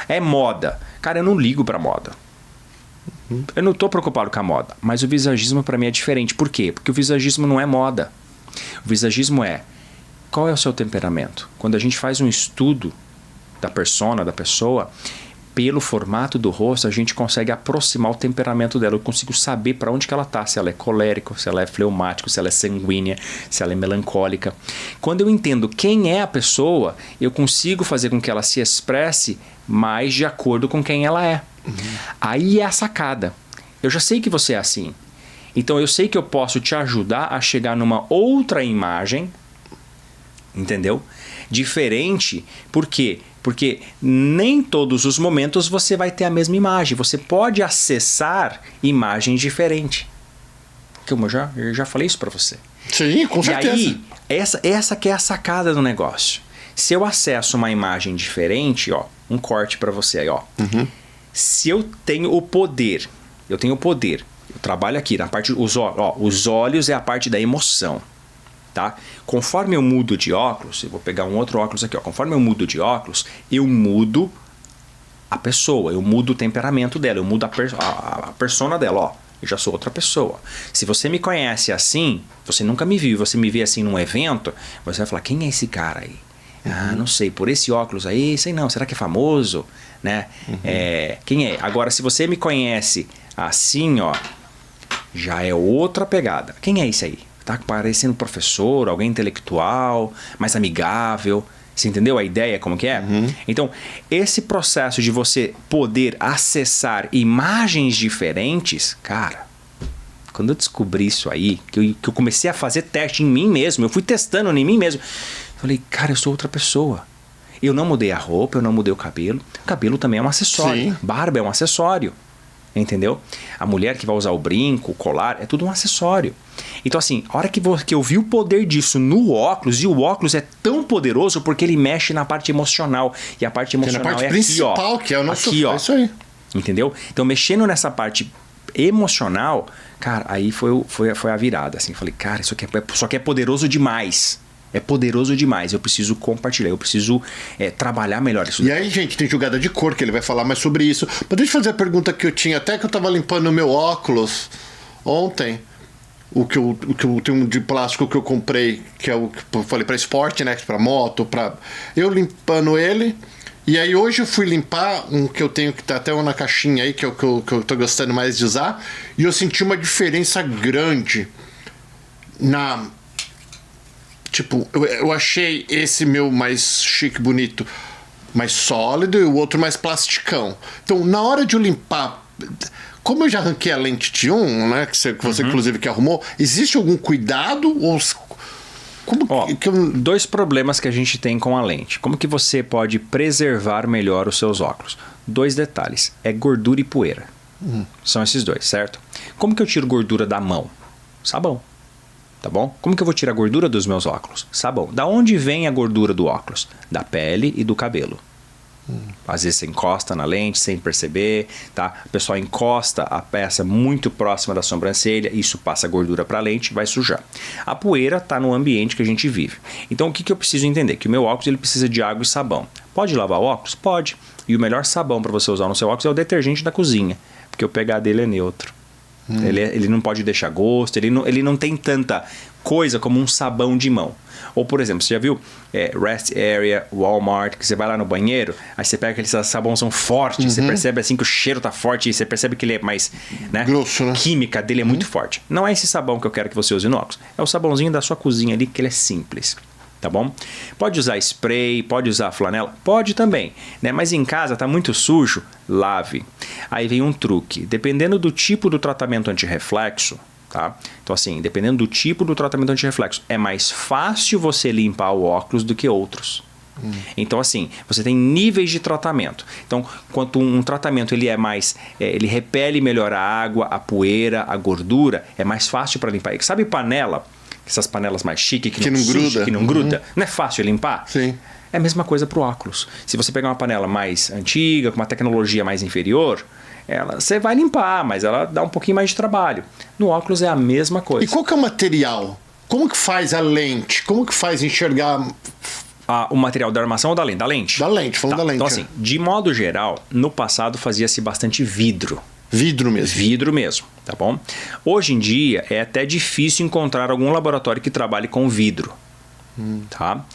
é moda. Cara, eu não ligo pra moda. Eu não tô preocupado com a moda. Mas o visagismo pra mim é diferente. Por quê? Porque o visagismo não é moda. O visagismo é qual é o seu temperamento. Quando a gente faz um estudo da persona, da pessoa, pelo formato do rosto, a gente consegue aproximar o temperamento dela. Eu consigo saber para onde que ela tá, se ela é colérica, se ela é fleumática, se ela é sanguínea, se ela é melancólica. Quando eu entendo quem é a pessoa, eu consigo fazer com que ela se expresse mais de acordo com quem ela é. Aí é a sacada. Eu já sei que você é assim. Então eu sei que eu posso te ajudar a chegar numa outra imagem, entendeu? Diferente, porque Porque nem todos os momentos você vai ter a mesma imagem. Você pode acessar imagens diferentes. Como eu já falei isso para você. Sim, com certeza. E aí, essa que é a sacada do negócio. Se eu acesso uma imagem diferente, ó, um corte para você aí, ó. Se eu tenho o poder, eu trabalho aqui na parte, os olhos é a parte da emoção, tá? Conforme eu mudo de óculos, eu vou pegar um outro óculos aqui, ó. Conforme eu mudo de óculos, eu mudo a pessoa, eu mudo o temperamento dela, eu mudo a persona dela, ó. Eu já sou outra pessoa. Se você me conhece assim, você nunca me viu, você me vê assim num evento, você vai falar, quem é esse cara aí? Ah, não sei, por esse óculos aí, sei não, será que é famoso? Né? Quem é? Agora, se você me conhece assim, ó, já é outra pegada. Quem é esse aí? Tá parecendo professor, alguém intelectual, mais amigável. Você entendeu a ideia como que é? Então, esse processo de você poder acessar imagens diferentes, cara, quando eu descobri isso aí, que eu comecei a fazer teste em mim mesmo, eu fui testando em mim mesmo, falei, cara, eu sou outra pessoa. Eu não mudei a roupa, eu não mudei o cabelo. O cabelo também é um acessório. Sim. Barba é um acessório. Entendeu? A mulher que vai usar o brinco, o colar, é tudo um acessório. Então assim, a hora que eu vi o poder disso no óculos, e o óculos é tão poderoso porque ele mexe na parte emocional. E a parte emocional parte é principal, aqui, ó. que é o nosso... Aqui, ó. É isso aí. Entendeu? Então mexendo nessa parte emocional, cara, aí foi a virada. Assim, falei, cara, isso aqui é poderoso demais. É poderoso demais, eu preciso compartilhar, eu preciso trabalhar melhor isso. E aí, gente, tem jogada de cor, que ele vai falar mais sobre isso. Mas deixa eu fazer a pergunta que eu tinha, até que eu tava limpando o meu óculos ontem, o que eu tenho um de plástico que eu comprei, que é o que eu falei pra esporte, né, pra moto, eu limpando ele, e aí hoje eu fui limpar um que eu tenho, que tá até na caixinha aí, que eu tô gostando mais de usar, e eu senti uma diferença grande Tipo, eu achei esse meu mais chique, bonito, mais sólido, e o outro mais plasticão. Então, na hora de eu limpar, como eu já arranquei a lente de 1, né, que você inclusive que arrumou, existe algum cuidado? Ou dois problemas que a gente tem com a lente. Como que você pode preservar melhor os seus óculos? 2 detalhes, é gordura e poeira. São esses dois, certo? Como que eu tiro gordura da mão? Sabão. Tá bom? Como que eu vou tirar a gordura dos meus óculos? Sabão. Da onde vem a gordura do óculos? Da pele e do cabelo. Às vezes você encosta na lente sem perceber, tá? O pessoal encosta a peça muito próxima da sobrancelha, isso passa gordura para a lente, vai sujar. A poeira está no ambiente que a gente vive. Então o que eu preciso entender? Que o meu óculos ele precisa de água e sabão. Pode lavar o óculos? Pode. E o melhor sabão para você usar no seu óculos é o detergente da cozinha, porque o pH dele é neutro. Ele não pode deixar gosto, ele não tem tanta coisa como um sabão de mão. Ou, por exemplo, você já viu Rest Area, Walmart, que você vai lá no banheiro, aí você pega aqueles sabãozão forte, você percebe assim que o cheiro tá forte, e você percebe que ele é mais, né, grosso, né? Química dele é muito forte. Não é esse sabão que eu quero que você use no óculos, é o sabãozinho da sua cozinha ali, que ele é simples. Tá bom? Pode usar spray, pode usar flanela? Pode também, né? Mas em casa tá muito sujo, lave. Aí vem um truque. Dependendo do tipo do tratamento antirreflexo, tá? Então assim, dependendo do tipo do tratamento antirreflexo, é mais fácil você limpar o óculos do que outros. Então assim, você tem níveis de tratamento. Então, quanto um tratamento ele é mais, ele repele melhor a água, a poeira, a gordura, é mais fácil para limpar. Sabe panela? Essas panelas mais chiques que não gruda. Que não gruda. Não é fácil limpar? Sim. É a mesma coisa para o óculos. Se você pegar uma panela mais antiga, com uma tecnologia mais inferior, você vai limpar, mas ela dá um pouquinho mais de trabalho. No óculos é a mesma coisa. E qual que é o material? Como que faz a lente? Como que faz enxergar... O material da armação ou da lente? Da lente. Da lente, falando da lente. Então assim, de modo geral, no passado fazia-se bastante vidro. Vidro mesmo. Vidro mesmo, tá bom? Hoje em dia é até difícil encontrar algum laboratório que trabalhe com vidro, tá?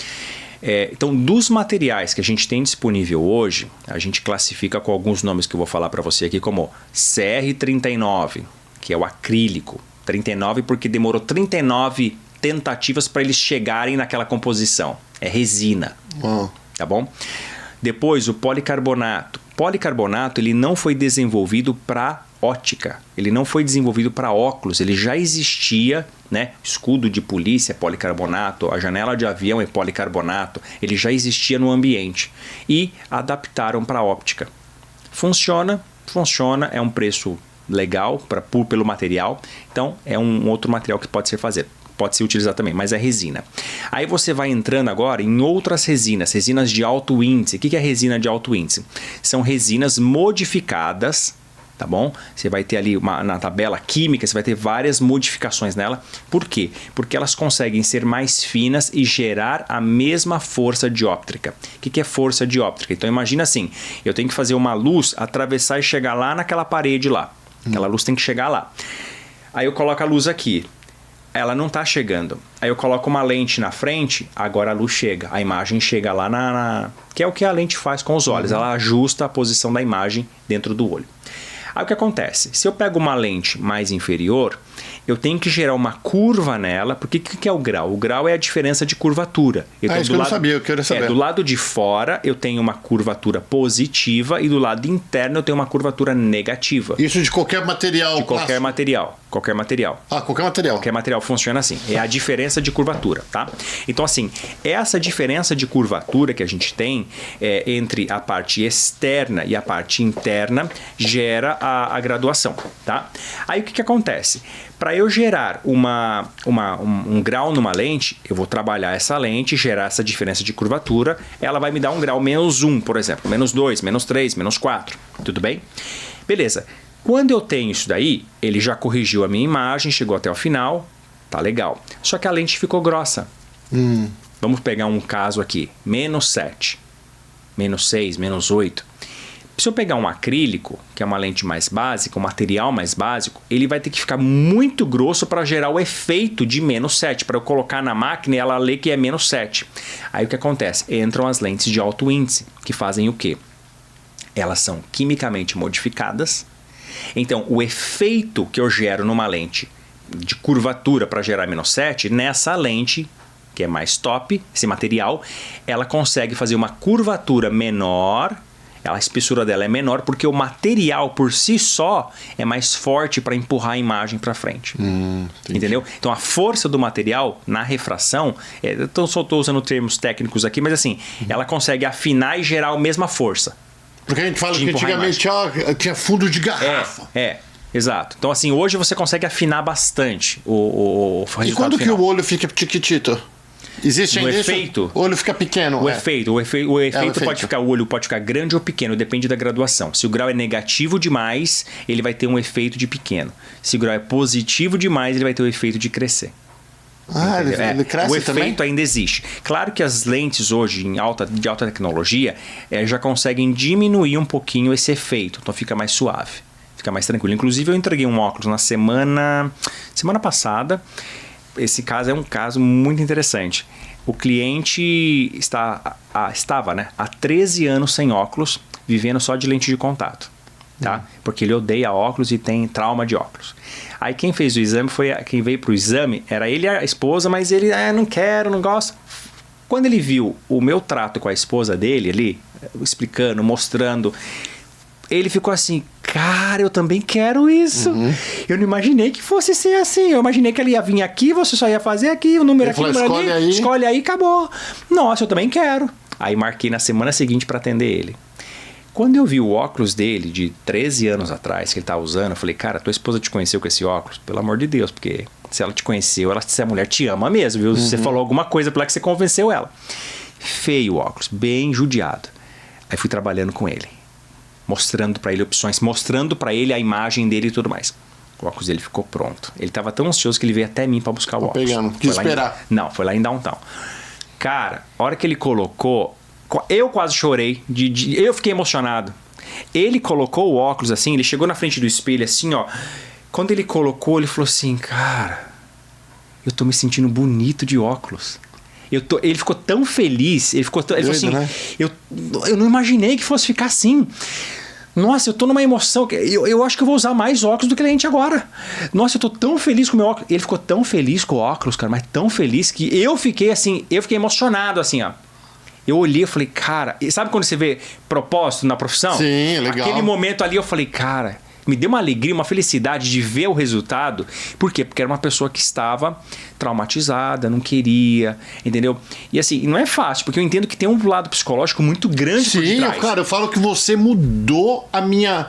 Então, dos materiais que a gente tem disponível hoje, a gente classifica com alguns nomes que eu vou falar para você aqui, como CR39, que é o acrílico. 39 porque demorou 39 tentativas para eles chegarem naquela composição. É resina, tá bom? Depois, o policarbonato. Policarbonato ele não foi desenvolvido para ótica. Ele não foi desenvolvido para óculos, ele já existia, né? Escudo de polícia é policarbonato, a janela de avião é policarbonato, ele já existia no ambiente e adaptaram para óptica. Funciona, é um preço legal pelo material, então é um outro material que pode ser utilizado também, mas é resina. Aí você vai entrando agora em outras resinas de alto índice. O que é resina de alto índice? São resinas modificadas, tá bom? Você vai ter ali na tabela química, você vai ter várias modificações nela. Por quê? Porque elas conseguem ser mais finas e gerar a mesma força dióptrica. O que é força dióptrica? Então imagina assim, eu tenho que fazer uma luz atravessar e chegar lá naquela parede lá. Aquela luz tem que chegar lá. Aí eu coloco a luz aqui. Ela não está chegando. Aí eu coloco uma lente na frente, agora a luz chega. A imagem chega lá que é o que a lente faz com os olhos. Ela ajusta a posição da imagem dentro do olho. Aí o que acontece? Se eu pego uma lente mais inferior, eu tenho que gerar uma curva nela, porque o que é o grau? O grau é a diferença de curvatura. Isso que eu não sabia, eu queria saber. Do lado de fora eu tenho uma curvatura positiva e do lado interno eu tenho uma curvatura negativa. Isso de qualquer material? De qualquer material. Qualquer material. Qualquer material. Qualquer material funciona assim. É a diferença de curvatura, tá? Então, assim, essa diferença de curvatura que a gente tem entre a parte externa e a parte interna gera a graduação, tá? Aí o que acontece? Para eu gerar um grau numa lente, eu vou trabalhar essa lente, gerar essa diferença de curvatura, ela vai me dar um grau menos 1, por exemplo, menos 2, menos 3, menos 4, tudo bem? Beleza. Quando eu tenho isso daí, ele já corrigiu a minha imagem, chegou até o final, tá legal. Só que a lente ficou grossa. Vamos pegar um caso aqui, menos 7, menos 6, menos 8. Se eu pegar um acrílico, que é uma lente mais básica, um material mais básico, ele vai ter que ficar muito grosso para gerar o efeito de menos 7, para eu colocar na máquina e ela ler que é menos 7. Aí o que acontece? Entram as lentes de alto índice, que fazem o quê? Elas são quimicamente modificadas. Então, o efeito que eu gero numa lente de curvatura para gerar menos 7, nessa lente, que é mais top, esse material, ela consegue fazer uma curvatura menor. A espessura dela é menor porque o material por si só é mais forte para empurrar a imagem para frente. Entendeu? Então a força do material na refração, então só estou usando termos técnicos aqui, mas assim, ela consegue afinar e gerar a mesma força. Porque a gente fala que antigamente tinha fundo de garrafa. Exato. Então assim, hoje você consegue afinar bastante o resultado E quando final. que o olho fica tiquitito? Existe ainda efeito, o olho fica pequeno. O efeito o olho pode ficar grande ou pequeno, depende da graduação. Se o grau é negativo demais, ele vai ter um efeito de pequeno. Se o grau é positivo demais, ele vai ter o efeito de crescer. Ele cresce o efeito também? ainda existe. Claro que as lentes hoje de alta tecnologia já conseguem diminuir um pouquinho esse efeito, então fica mais suave, fica mais tranquilo. Inclusive eu entreguei um óculos na semana passada. Esse caso é um caso muito interessante. O cliente estava, né, há 13 anos sem óculos, vivendo só de lente de contato. Tá? Porque ele odeia óculos e tem trauma de óculos. Aí quem fez o exame quem veio para o exame era ele e a esposa, mas ele, não quero, não gosto. Quando ele viu o meu trato com a esposa dele ali, explicando, mostrando, ele ficou assim, cara, eu também quero isso. Eu não imaginei que fosse ser assim. Eu imaginei que ele ia vir aqui, você só ia fazer aqui, o número aqui, o número ali, escolhe aí, acabou. Nossa, eu também quero. Aí marquei na semana seguinte para atender ele. Quando eu vi o óculos dele de 13 anos atrás, que ele tá usando, eu falei, cara, tua esposa te conheceu com esse óculos? Pelo amor de Deus, porque se ela te conheceu, se a mulher te ama mesmo, viu? Você falou alguma coisa pra ela que você convenceu ela. Feio o óculos, bem judiado. Aí fui trabalhando com ele, mostrando pra ele opções, mostrando pra ele a imagem dele e tudo mais. O óculos dele ficou pronto. Ele tava tão ansioso que ele veio até mim pra buscar o óculos. Quis esperar. Não, foi lá em Downtown. Cara, a hora que ele colocou, eu quase chorei, eu fiquei emocionado. Ele colocou o óculos assim, ele chegou na frente do espelho assim, ó. Quando ele colocou, ele falou assim, cara, eu tô me sentindo bonito de óculos. Ele ficou tão feliz, ele falou assim, né? eu não imaginei que fosse ficar assim. Nossa, eu tô numa emoção, eu acho que eu vou usar mais óculos do que lente agora. Nossa, eu tô tão feliz com o meu óculos. Ele ficou tão feliz com o óculos, cara, mas tão feliz que eu fiquei emocionado assim, ó. Eu olhei e falei, cara, e sabe quando você vê propósito na profissão? Sim, legal. Aquele momento ali eu falei, cara, me deu uma alegria, uma felicidade de ver o resultado. Por quê? Porque era uma pessoa que estava traumatizada, não queria, entendeu? E assim, não é fácil, porque eu entendo que tem um lado psicológico muito grande por Sim, detrás. cara, eu falo que você mudou a minha...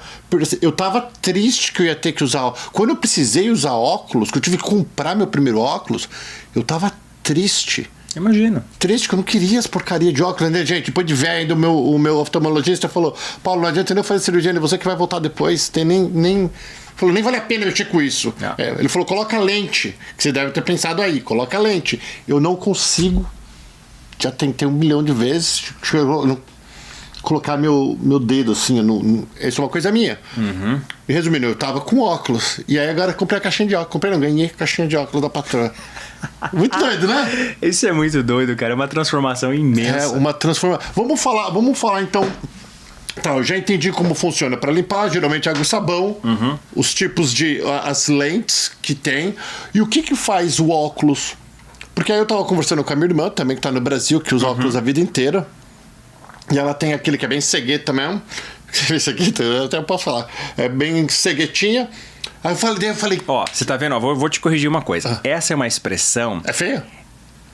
Eu tava triste que eu ia ter que usar... Quando eu precisei usar óculos, que eu tive que comprar meu primeiro óculos, eu tava triste. Imagina. Triste, que eu não queria as porcaria de óculos, né, gente? Depois de velho, o meu oftalmologista falou: Paulo, não adianta nem fazer cirurgia, né? Você que vai voltar depois, tem nem falou, nem vale a pena mexer com isso. Ele falou, coloca lente, que você deve ter pensado aí, coloca lente. Eu não consigo, já tentei 1 milhão de vezes, colocar meu dedo assim, isso é uma coisa minha. E resumindo, eu tava com óculos, e aí agora comprei a caixinha de óculos, ganhei a caixinha de óculos da patroa. Muito doido, né? Isso é muito doido, cara. É uma transformação imensa. É uma transformação. Vamos falar então. Tá, eu já entendi como funciona. Para limpar, geralmente água e sabão, os tipos de. As lentes que tem. E o que faz o óculos? Porque aí eu tava conversando com a minha irmã, também que tá no Brasil, que usa óculos a vida inteira. E ela tem aquele que é bem cegueta mesmo. Cegueta, eu até posso falar. É bem ceguetinha. Aí eu falei... Ó, você tá vendo? Ó, vou te corrigir uma coisa. Essa é uma expressão... É feia?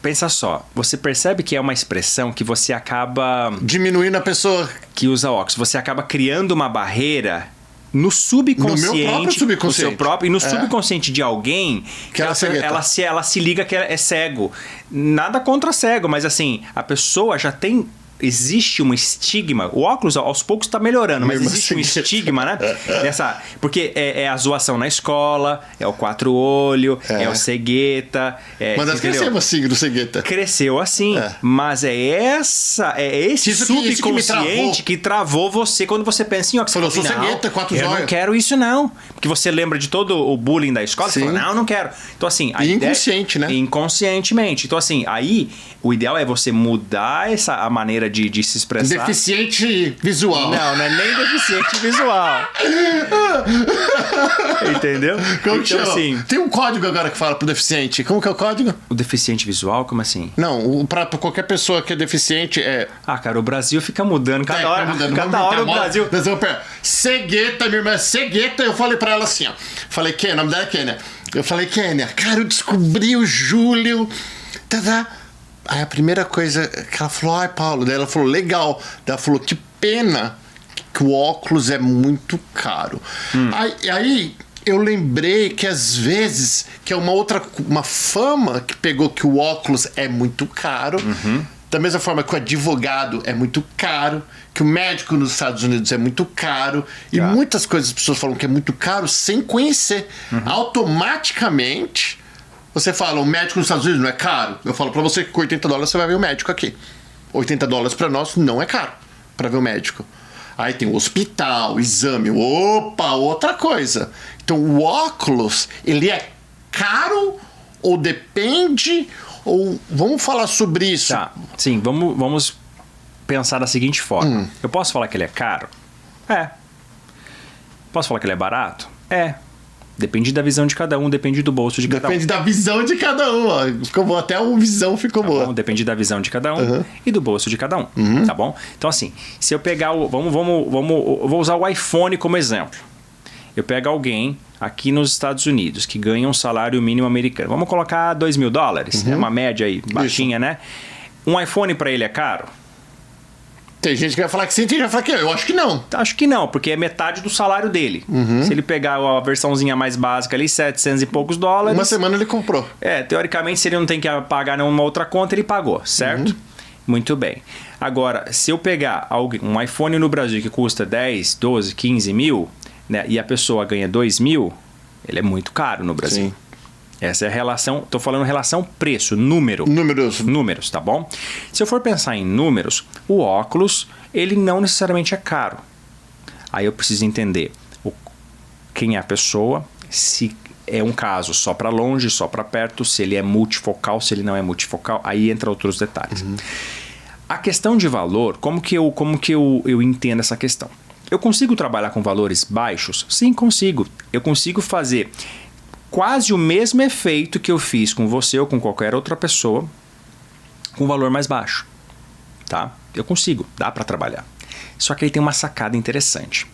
Pensa só. Você percebe que é uma expressão que você acaba... Diminuindo a pessoa... Que usa óculos. Você acaba criando uma barreira no subconsciente... No meu próprio subconsciente. No seu próprio, e no subconsciente de alguém... Que ela se liga que é cego. Nada contra cego, mas assim... A pessoa já tem... Existe um estigma, o óculos aos poucos está melhorando, mas existe um estigma, né? Porque é a zoação na escola, é o 4 olho, é o cegueta. Mas nós crescemos assim do cegueta. Cresceu assim, mas é esse subconsciente que travou você quando você pensa em óculos. Falou, sou cegueta, 4 olhos. Eu não quero isso não. Porque você lembra de todo o bullying da escola, você fala, não quero. Então assim... Inconsciente, né? Inconscientemente. Então assim, aí o ideal é você mudar a maneira de se expressar. Deficiente visual. Não é nem deficiente visual. Entendeu? Como que então, chama? Assim, tem um código agora que fala pro deficiente. Como que é o código? O deficiente visual? Como assim? Não, pra qualquer pessoa que é deficiente é... Ah, cara, o Brasil fica mudando cada hora. Cada hora o Brasil... Cegueta, minha irmã é cegueta. Eu falei pra ela assim, ó. Falei, o nome dela é Kênia. Eu falei, Kênia, cara, eu descobri o Júlio. Aí a primeira coisa que ela falou, ai, Paulo, daí ela falou, legal. Daí ela falou, que pena que o óculos é muito caro. Aí eu lembrei que às vezes, que é uma fama que pegou que o óculos é muito caro. Da mesma forma que o advogado é muito caro, que o médico nos Estados Unidos é muito caro. E muitas coisas as pessoas falam que é muito caro sem conhecer. Automaticamente... Você fala, o médico nos Estados Unidos não é caro? Eu falo pra você que com $80 você vai ver o médico aqui. $80 pra nós não é caro pra ver o médico. Aí tem o hospital, exame, outra coisa. Então o óculos, ele é caro ou depende? Ou vamos falar sobre isso? Tá, sim, vamos pensar da seguinte forma. Eu posso falar que ele é caro? É. Posso falar que ele é barato? É. Depende da visão de cada um, depende do bolso de cada um. Depende da visão de cada um, ó. Ficou bom, até a visão ficou boa. Bom, depende da visão de cada um e do bolso de cada um, tá bom? Então assim, se eu pegar vou usar o iPhone como exemplo. Eu pego alguém aqui nos Estados Unidos que ganha um salário mínimo americano. Vamos colocar $2.000, é uma média aí, baixinha, né? Um iPhone para ele é caro? Tem gente que vai falar que sim, tem gente que vai falar que eu acho que não. Acho que não, porque é metade do salário dele. Se ele pegar a versãozinha mais básica ali, $700 e poucos. Uma semana ele comprou. Teoricamente, se ele não tem que pagar nenhuma outra conta, ele pagou, certo? Muito bem. Agora, se eu pegar um iPhone no Brasil que custa 10, 12, 15 mil, né, e a pessoa ganha 2 mil, ele é muito caro no Brasil. Sim. Essa é a relação, estou falando relação preço, números, tá bom? Se eu for pensar em números, o óculos, ele não necessariamente é caro. Aí eu preciso entender quem é a pessoa, se é um caso só para longe, só para perto, se ele é multifocal, se ele não é multifocal, aí entra outros detalhes. A questão de valor, como que eu entendo essa questão? Eu consigo trabalhar com valores baixos? Sim, consigo. Eu consigo fazer quase o mesmo efeito que eu fiz com você ou com qualquer outra pessoa com valor mais baixo, tá? Eu consigo, dá para trabalhar. Só que aí tem uma sacada interessante.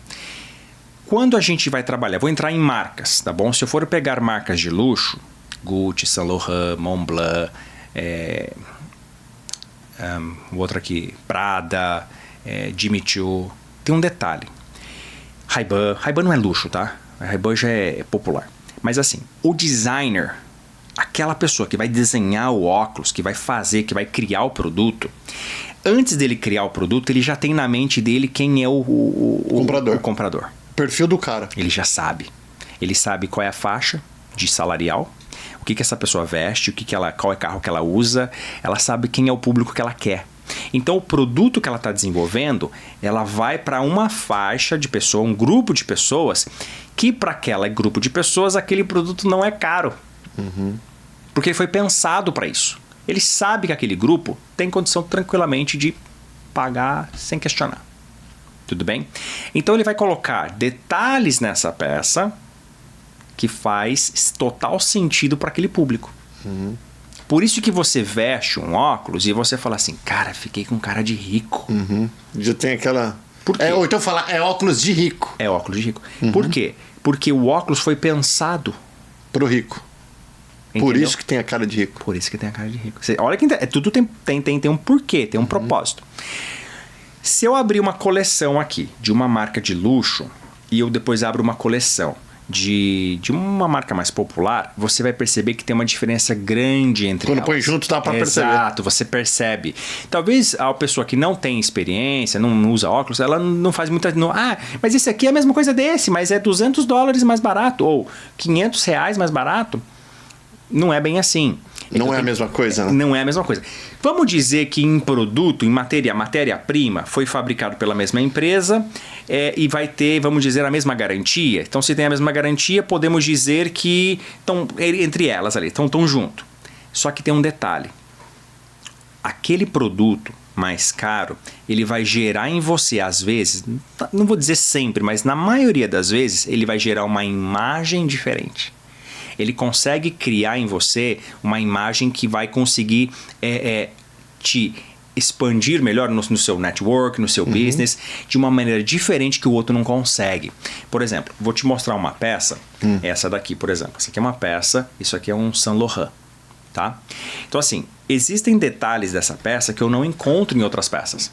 Quando a gente vai trabalhar, vou entrar em marcas, tá bom? Se eu for pegar marcas de luxo, Gucci, Saint Laurent, Montblanc, o outro aqui, Prada, Jimmy Choo, tem um detalhe. Ray-Ban não é luxo, tá? Ray-Ban já é popular. Mas assim, o designer, aquela pessoa que vai desenhar o óculos, que vai fazer, que vai criar o produto, antes dele criar o produto, ele já tem na mente dele quem é o comprador. Perfil do cara. Ele já sabe. Ele sabe qual é a faixa de salarial, o que essa pessoa veste, qual é o carro que ela usa, ela sabe quem é o público que ela quer. Então, o produto que ela está desenvolvendo, ela vai para uma faixa de pessoa, um grupo de pessoas, que para aquele grupo de pessoas, aquele produto não é caro. Porque ele foi pensado para isso. Ele sabe que aquele grupo tem condição tranquilamente de pagar sem questionar. Tudo bem? Então, ele vai colocar detalhes nessa peça que faz total sentido para aquele público. Por isso que você veste um óculos e você fala assim, cara, fiquei com cara de rico. Já tem aquela... Por quê? Ou então falar, é óculos de rico. É óculos de rico. Por quê? Porque o óculos foi pensado Pro rico. Entendeu? Por isso que tem a cara de rico. Por isso que tem a cara de rico. Olha que tudo tem um porquê, tem um propósito. Se eu abrir uma coleção aqui de uma marca de luxo e eu depois abro uma coleção de uma marca mais popular, você vai perceber que tem uma diferença grande entre Quando elas. põe junto dá pra perceber. Exato, você percebe. Talvez a pessoa que não tem experiência, não usa óculos, ela não faz muita... mas esse aqui é a mesma coisa desse, mas é $200 mais barato, ou R$500 mais barato. Não é bem assim. Não é a mesma coisa, né? Não é a mesma coisa. Vamos dizer que em produto, em matéria-prima, foi fabricado pela mesma empresa e vai ter, vamos dizer, a mesma garantia. Então, se tem a mesma garantia, podemos dizer que estão entre elas ali, estão junto. Só que tem um detalhe. Aquele produto mais caro, ele vai gerar em você, às vezes, não vou dizer sempre, mas na maioria das vezes, ele vai gerar uma imagem diferente. Ele consegue criar em você uma imagem que vai conseguir te expandir melhor no seu network, no seu business, de uma maneira diferente que o outro não consegue. Por exemplo, vou te mostrar uma peça, essa daqui, por exemplo. Essa aqui é uma peça, isso aqui é um Saint Laurent, tá? Então, assim, existem detalhes dessa peça que eu não encontro em outras peças.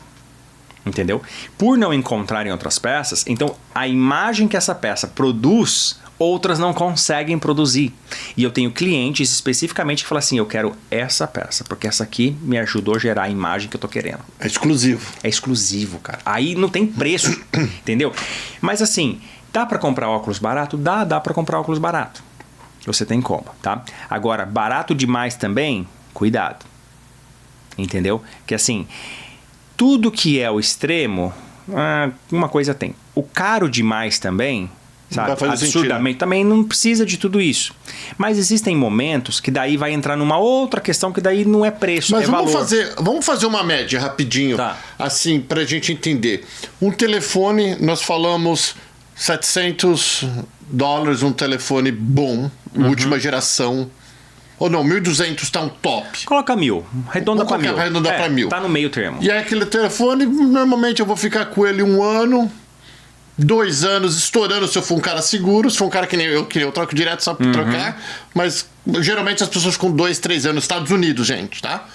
Entendeu? Por não encontrar em outras peças, então a imagem que essa peça produz... outras não conseguem produzir. E eu tenho clientes especificamente que falam assim, eu quero essa peça, porque essa aqui me ajudou a gerar a imagem que eu tô querendo. É exclusivo. É exclusivo, cara. Aí não tem preço, entendeu? Mas assim, dá para comprar óculos barato? Dá para comprar óculos barato. Você tem como, tá? Agora, barato demais também, cuidado. Entendeu? Que assim, tudo que é o extremo, uma coisa tem. O caro demais também... sabe? Absurdamente, também não precisa de tudo isso. Mas existem momentos que daí vai entrar numa outra questão que daí não é preço, mas é valor. Vamos fazer uma média rapidinho, Tá. assim, pra gente entender. Um telefone, nós falamos $700, um telefone bom, última geração. Ou não, 1.200 tá um top. Coloca 1.000, arredonda para 1.000. Arredondar pra 1.000. Tá no meio termo. E aí aquele telefone, normalmente eu vou ficar com ele 1 ano... 2 anos estourando se eu for um cara seguro, se for um cara que nem eu troco direto só pra trocar, mas geralmente as pessoas com 2, 3 anos, Estados Unidos, gente, tá?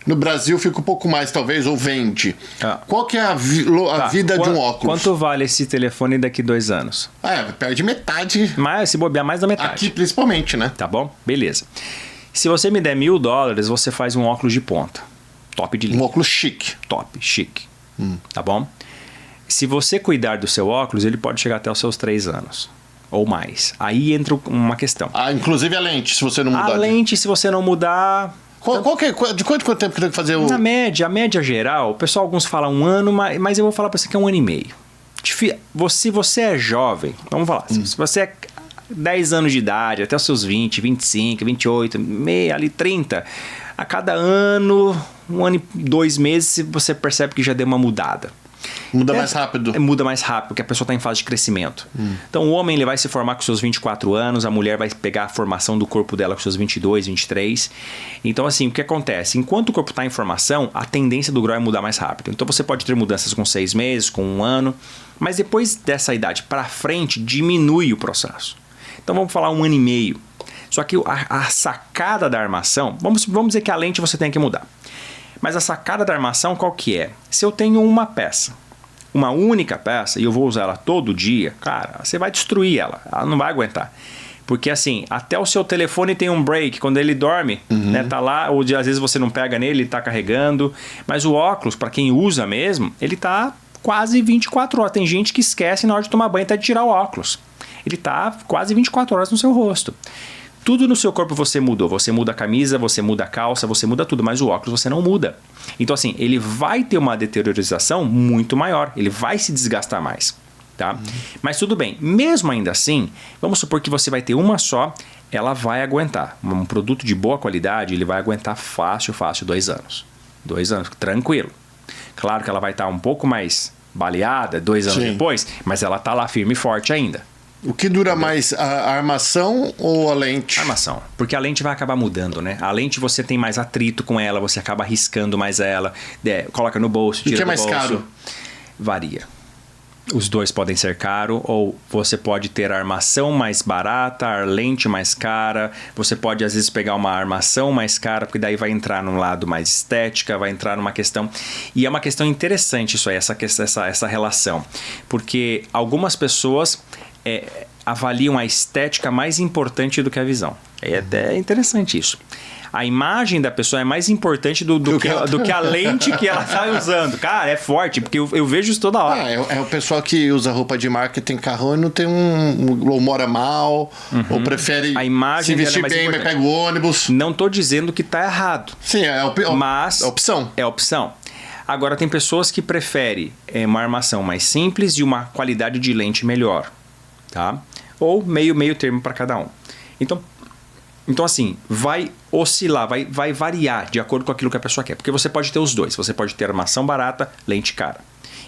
No Brasil fica um pouco mais, talvez, ou vende. Qual que é a vida de um óculos? Quanto vale esse telefone daqui 2 anos? Perde metade. Mas se bobear mais da metade. Aqui principalmente, né? Tá bom? Beleza. Se você me der $1.000, você faz um óculos de ponta. Top de linha. Um óculos chique. Top, chique. Tá bom? Se você cuidar do seu óculos, ele pode chegar até os seus 3 anos. Ou mais. Aí entra uma questão. Inclusive a lente, se você não mudar. A lente, se você não mudar... De quanto tempo que tem que fazer o... A média geral, o pessoal, alguns falam 1 ano, mas eu vou falar pra você que é 1 ano e meio. Se você é jovem, vamos falar, se você é 10 anos de idade, até os seus 20, 25, 28, meia, ali 30, a cada ano, 1 ano e 2 meses, você percebe que já deu uma mudada. Muda mais rápido. Muda mais rápido, porque a pessoa está em fase de crescimento. Então, o homem ele vai se formar com seus 24 anos, a mulher vai pegar a formação do corpo dela com seus 22, 23. Então, assim, o que acontece? Enquanto o corpo está em formação, a tendência do grau é mudar mais rápido. Então, você pode ter mudanças com 6 meses, com 1 ano, mas depois dessa idade para frente, diminui o processo. Então, vamos falar 1 ano e meio. Só que a sacada da armação, vamos dizer que a lente você tem que mudar. Mas a sacada da armação qual que é? Se eu tenho uma peça, uma única peça, e eu vou usar ela todo dia, cara, você vai destruir ela não vai aguentar. Porque assim, até o seu telefone tem um break, quando ele dorme, né, tá lá, ou às vezes você não pega nele, ele tá carregando, mas o óculos, para quem usa mesmo, ele tá quase 24 horas. Tem gente que esquece na hora de tomar banho até de tirar o óculos. Ele tá quase 24 horas no seu rosto. Tudo no seu corpo você mudou. Você muda a camisa, você muda a calça, você muda tudo, mas o óculos você não muda. Então assim, ele vai ter uma deteriorização muito maior, ele vai se desgastar mais, tá? Mas tudo bem, mesmo ainda assim, vamos supor que você vai ter uma só, ela vai aguentar. Um produto de boa qualidade, ele vai aguentar fácil 2 anos. 2 anos, tranquilo. Claro que ela vai estar um pouco mais baleada 2 anos depois, mas ela tá lá firme e forte ainda. O que dura mais, a armação ou a lente? Armação, porque a lente vai acabar mudando, né? A lente você tem mais atrito com ela, você acaba riscando mais ela, coloca no bolso, tira do bolso. O que é mais caro? Varia. Os dois podem ser caros, ou você pode ter a armação mais barata, a lente mais cara. Você pode às vezes pegar uma armação mais cara, porque daí vai entrar num lado mais estética, vai entrar numa questão... E é uma questão interessante isso aí, essa relação. Porque algumas pessoas... avaliam a estética mais importante do que a visão. É até interessante isso. A imagem da pessoa é mais importante do que a lente que ela está usando. Cara, é forte, porque eu vejo isso toda hora. É o pessoal que usa roupa de marca, tem carro e não tem ou mora mal, ou prefere a imagem se vestir bem, mas pega o ônibus. Não estou dizendo que está errado. Sim, mas é opção. É opção. Agora, tem pessoas que preferem uma armação mais simples e uma qualidade de lente melhor. Tá? Ou meio termo para cada um. Então assim, vai oscilar, vai variar de acordo com aquilo que a pessoa quer. Porque você pode ter os dois. Você pode ter armação barata, lente cara.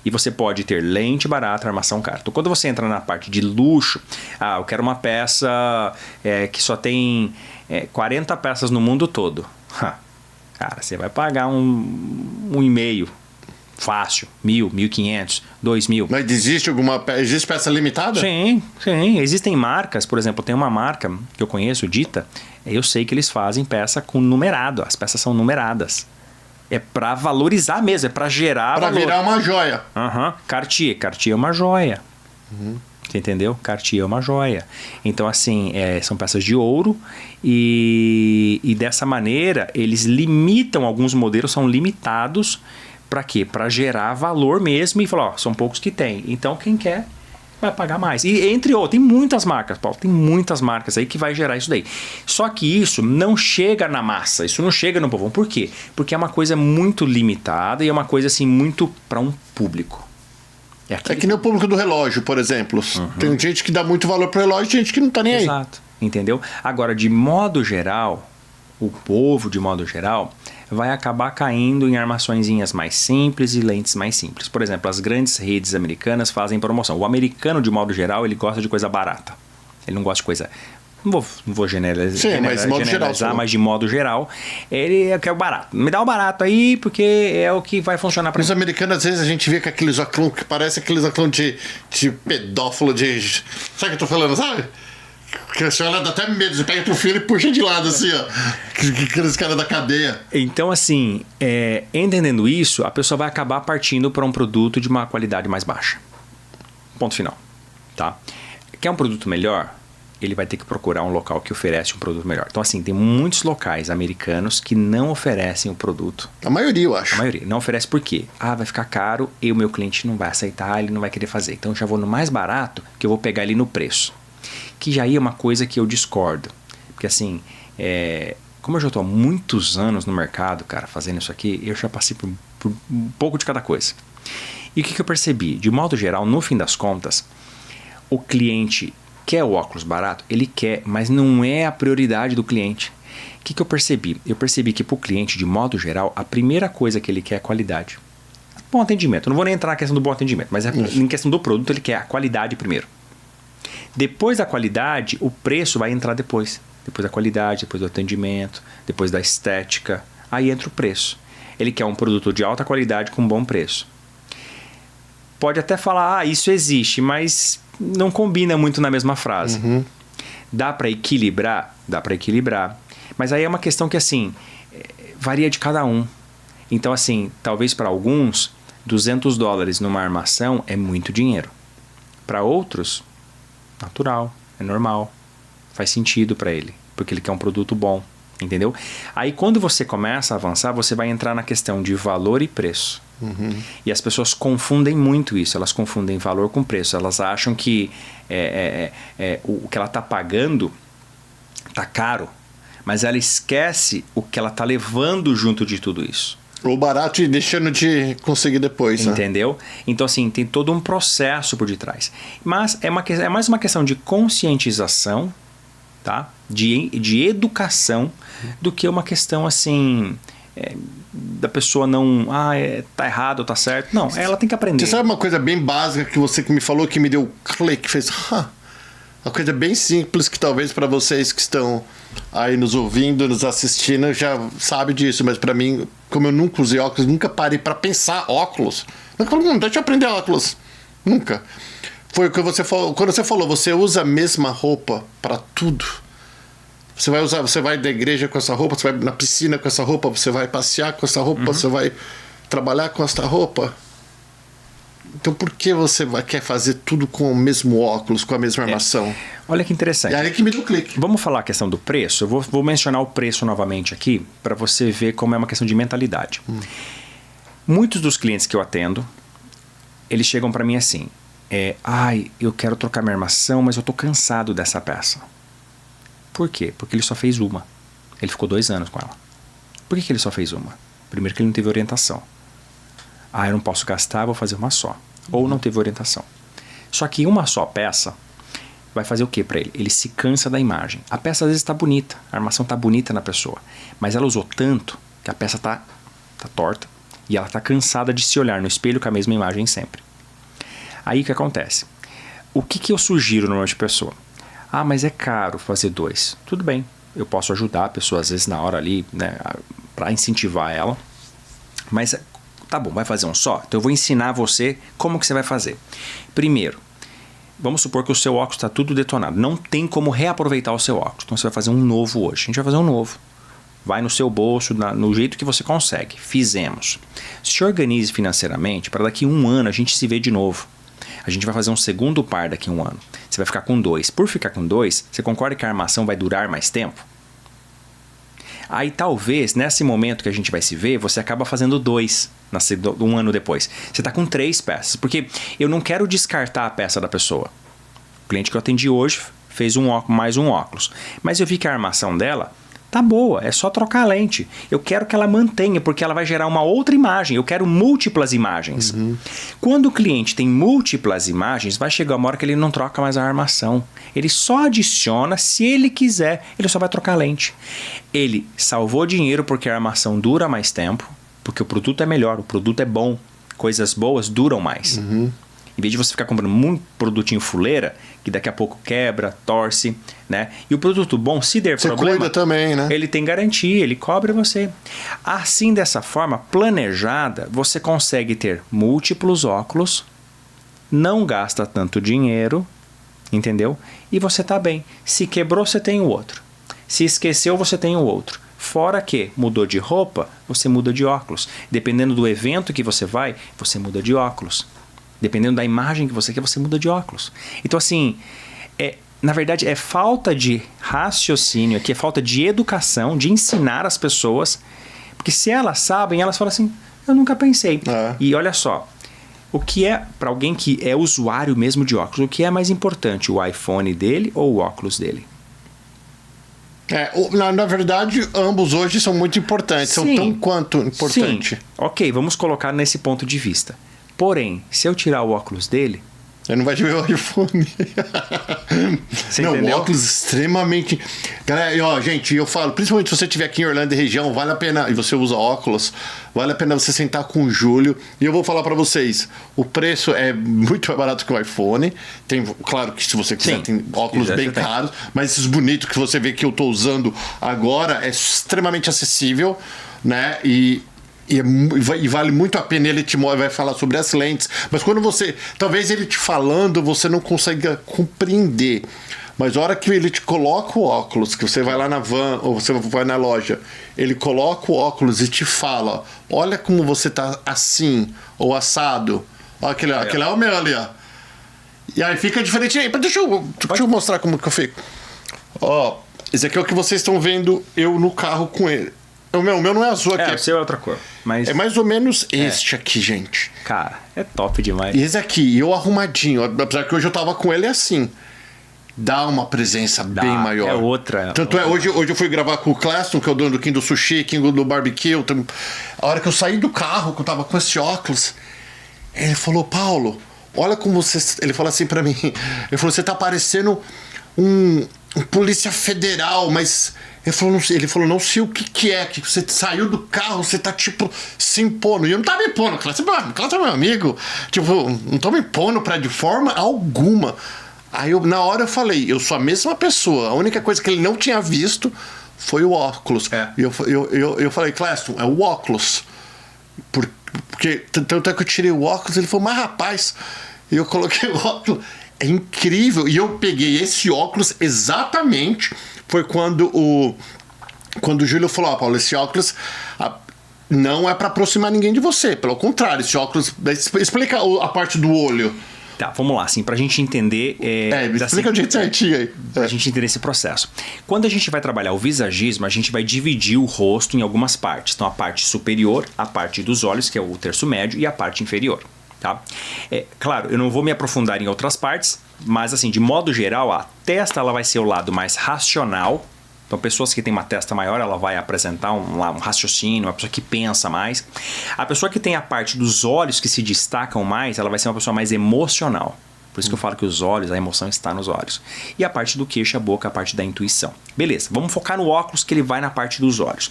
E você pode ter lente barata, armação cara. Então quando você entra na parte de luxo, eu quero uma peça que só tem 40 peças no mundo todo. Cara, você vai pagar um e meio. Fácil, 1.000, 1.500, 2.000. Mas existe peça limitada? Sim. Existem marcas, por exemplo, tem uma marca que eu conheço, Dita, eu sei que eles fazem peça com numerado, as peças são numeradas. É para valorizar mesmo, é para gerar valor. Para virar uma joia. Cartier é uma joia. Você entendeu? Cartier é uma joia. Então, assim, são peças de ouro e dessa maneira eles limitam, alguns modelos são limitados. Para quê? Para gerar valor mesmo e falar, são poucos que tem. Então, quem quer vai pagar mais. E entre outros, tem muitas marcas, Paulo. Tem muitas marcas aí que vai gerar isso daí. Só que isso não chega na massa. Isso não chega no povão. Por quê? Porque é uma coisa muito limitada e é uma coisa assim muito para um público. É que nem o público do relógio, por exemplo. Tem gente que dá muito valor pro relógio e gente que não tá nem aí. Exato. Entendeu? Agora, de modo geral, o povo, de modo geral... vai acabar caindo em armaçõezinhas mais simples e lentes mais simples. Por exemplo, as grandes redes americanas fazem promoção. O americano, de modo geral, ele gosta de coisa barata. Ele não gosta de coisa... Não vou generalizar, mas de modo geral, ele quer o barato. Me dá o barato aí, porque é o que vai funcionar para mim. Os americanos, às vezes, a gente vê com aqueles óculos que parece aqueles óculos de pedófilo, Sabe o que eu tô falando, sabe? Que você olha, dá até medo, você pega teu filho e puxa de lado, assim, ó. Aqueles caras da cadeia. Então, assim, entendendo isso, a pessoa vai acabar partindo para um produto de uma qualidade mais baixa. Ponto final. Tá? Quer um produto melhor? Ele vai ter que procurar um local que oferece um produto melhor. Então, assim, tem muitos locais americanos que não oferecem o produto. A maioria, eu acho. A maioria. Não oferece por quê? Vai ficar caro e o meu cliente não vai aceitar, ele não vai querer fazer. Então, eu já vou no mais barato, que eu vou pegar ele no preço. Que já é uma coisa que eu discordo. Porque assim, como eu já estou há muitos anos no mercado, cara, fazendo isso aqui, eu já passei por um pouco de cada coisa. E o que eu percebi? De modo geral, no fim das contas, o cliente quer o óculos barato? Ele quer, mas não é a prioridade do cliente. O que eu percebi? Eu percebi que para o cliente, de modo geral, a primeira coisa que ele quer é qualidade. Bom atendimento. Não vou nem entrar na questão do bom atendimento, mas em questão do produto, ele quer a qualidade primeiro. Depois da qualidade, o preço vai entrar depois. Depois da qualidade, depois do atendimento, depois da estética. Aí entra o preço. Ele quer um produto de alta qualidade com bom preço. Pode até falar, isso existe, mas não combina muito na mesma frase. Dá para equilibrar? Dá para equilibrar. Mas aí é uma questão que, assim, varia de cada um. Então, assim, talvez para alguns, $200 numa armação é muito dinheiro. Para outros, natural, é normal. Faz sentido para ele, porque ele quer um produto bom, entendeu? Aí, quando você começa a avançar, você vai entrar na questão de valor e preço. E as pessoas confundem muito isso. Elas confundem valor com preço. Elas acham que o que ela está pagando está caro, mas ela esquece o que ela está levando junto de tudo isso. O barato e deixando de conseguir depois, né? Entendeu? Então, assim, tem todo um processo por detrás. Mas é mais uma questão de conscientização, tá? De educação, do que uma questão, assim, da pessoa não... tá errado ou tá certo. Não, ela tem que aprender. Você sabe uma coisa bem básica que você que me falou, que me deu clique, fez... Uma coisa bem simples que talvez para vocês que estão aí nos ouvindo, nos assistindo, já sabe disso, mas para mim, como eu nunca usei óculos, nunca parei para pensar óculos. Nunca falei, deixa eu aprender óculos. Nunca. Foi o que você falou, quando você falou, você usa a mesma roupa para tudo. Você vai da igreja com essa roupa, você vai na piscina com essa roupa, você vai passear com essa roupa, você vai trabalhar com essa roupa. Então por que você quer fazer tudo com o mesmo óculos, com a mesma armação? Olha que interessante. E aí que me deu clique. Vamos falar a questão do preço? Eu vou mencionar o preço novamente aqui, para você ver como é uma questão de mentalidade. Muitos dos clientes que eu atendo, eles chegam para mim assim, eu quero trocar minha armação, mas eu tô cansado dessa peça. Por quê? Porque ele só fez uma. Ele ficou 2 anos com ela. Por que ele só fez uma? Primeiro que ele não teve orientação. Eu não posso gastar, vou fazer uma só. Ou não teve orientação. Só que uma só peça vai fazer o que para ele? Ele se cansa da imagem. A peça às vezes está bonita, a armação está bonita na pessoa, mas ela usou tanto que a peça está torta e ela está cansada de se olhar no espelho com a mesma imagem sempre. Aí o que acontece? O que eu sugiro normalmente para a pessoa? Mas é caro fazer 2. Tudo bem, eu posso ajudar a pessoa às vezes na hora ali, né, para incentivar ela, mas... Tá bom, vai fazer um só? Então eu vou ensinar você como que você vai fazer. Primeiro, vamos supor que o seu óculos está tudo detonado. Não tem como reaproveitar o seu óculos. Então você vai fazer um novo hoje. A gente vai fazer um novo. Vai no seu bolso, no jeito que você consegue. Fizemos. Se organize financeiramente para daqui a 1 ano a gente se vê de novo. A gente vai fazer um segundo par daqui a 1 ano. Você vai ficar com 2. Por ficar com 2, você concorda que a armação vai durar mais tempo? Aí talvez, nesse momento que a gente vai se ver, você acaba fazendo 2, 1 ano depois. Você está com 3 peças, porque eu não quero descartar a peça da pessoa. O cliente que eu atendi hoje fez mais um óculos, mas eu vi que a armação dela tá boa, é só trocar a lente. Eu quero que ela mantenha, porque ela vai gerar uma outra imagem. Eu quero múltiplas imagens. Quando o cliente tem múltiplas imagens, vai chegar uma hora que ele não troca mais a armação. Ele só adiciona, se ele quiser, ele só vai trocar a lente. Ele salvou dinheiro porque a armação dura mais tempo, porque o produto é melhor, o produto é bom. Coisas boas duram mais. Em vez de você ficar comprando muito produtinho fuleira, que daqui a pouco quebra, torce, né? E o produto bom, se der problema, cuida também, né? Ele tem garantia, ele cobre você. Assim, dessa forma planejada, você consegue ter múltiplos óculos, não gasta tanto dinheiro, entendeu? E você tá bem. Se quebrou, você tem o outro. Se esqueceu, você tem o outro. Fora que mudou de roupa, você muda de óculos. Dependendo do evento que você vai, você muda de óculos. Dependendo da imagem que você quer, você muda de óculos. Então, assim, na verdade, é falta de raciocínio, aqui é falta de educação, de ensinar as pessoas. Porque se elas sabem, elas falam assim, eu nunca pensei. E olha só, o que é, para alguém que é usuário mesmo de óculos, o que é mais importante, o iPhone dele ou o óculos dele? Na verdade, ambos hoje são muito importantes, são tão quanto importantes. Ok, vamos colocar nesse ponto de vista. Porém, se eu tirar o óculos dele, Aí não vai ver o iPhone. Você não, entendeu? o óculos extremamente... Galera, e, ó, gente, eu falo, principalmente se você estiver aqui em Orlando e região, vale a pena, e você usa óculos, vale a pena você sentar com o Júlio. E eu vou falar pra vocês, o preço é muito mais barato que o iPhone. Tem, claro que se você quiser, Sim, tem óculos quiser, bem você tem. caros, mas esses bonitos que você vê que eu tô usando agora é extremamente acessível, né? E vale muito a pena. Ele te vai falar sobre as lentes, mas quando você, talvez ele te falando, você não consiga compreender, mas a hora que ele te coloca o óculos, que você vai lá na van ou você vai na loja, ele coloca o óculos e te fala, olha como você tá assim ou assado, ó, aquele é o meu ali, ó. E aí fica diferente. Deixa eu mostrar como que eu fico. Ó, esse aqui é o que vocês estão vendo eu no carro com ele. O meu não é azul aqui. O seu é outra cor. Mas, É mais ou menos este aqui, gente. cara, é top demais. E esse aqui, eu arrumadinho. Apesar que hoje eu tava com ele assim. Dá uma presença bem maior. É outra. Tanto é, hoje eu fui gravar com o Claston, que é o dono do King do Sushi, King do Barbecue. A hora que eu saí do carro, que eu tava com esse óculos, ele falou, Paulo, olha como você... Ele falou assim pra mim, ele falou, você tá parecendo um polícia federal, mas... Ele falou, não sei o que é, que você saiu do carro, você tá, tipo, se impondo. E eu não tava me impondo, Claston é meu amigo. Tipo, não tô me impondo de forma alguma. Aí, na hora eu falei, eu sou a mesma pessoa. A única coisa que ele não tinha visto foi o óculos. E eu falei, Claston, é o óculos. Porque tanto é que eu tirei o óculos, ele falou, mas rapaz... E eu coloquei o óculos... É incrível. E eu peguei esse óculos exatamente... Foi quando o Júlio falou, Paulo, esse óculos não é para aproximar ninguém de você. Pelo contrário, esse óculos... Explica a parte do olho. Tá, vamos lá, assim, pra gente entender... explica o jeito certinho aí. Pra gente entender esse processo. Quando a gente vai trabalhar o visagismo, a gente vai dividir o rosto em algumas partes. Então, a parte superior, a parte dos olhos, que é o terço médio, e a parte inferior. Tá? Claro, eu não vou me aprofundar em outras partes, mas assim, de modo geral, a testa ela vai ser o lado mais racional. Então, pessoas que têm uma testa maior, ela vai apresentar um raciocínio, uma pessoa que pensa mais. A pessoa que tem a parte dos olhos que se destacam mais, ela vai ser uma pessoa mais emocional. Por isso que eu falo que os olhos, a emoção está nos olhos. E a parte do queixo, a boca, a parte da intuição. Beleza, vamos focar no óculos que ele vai na parte dos olhos.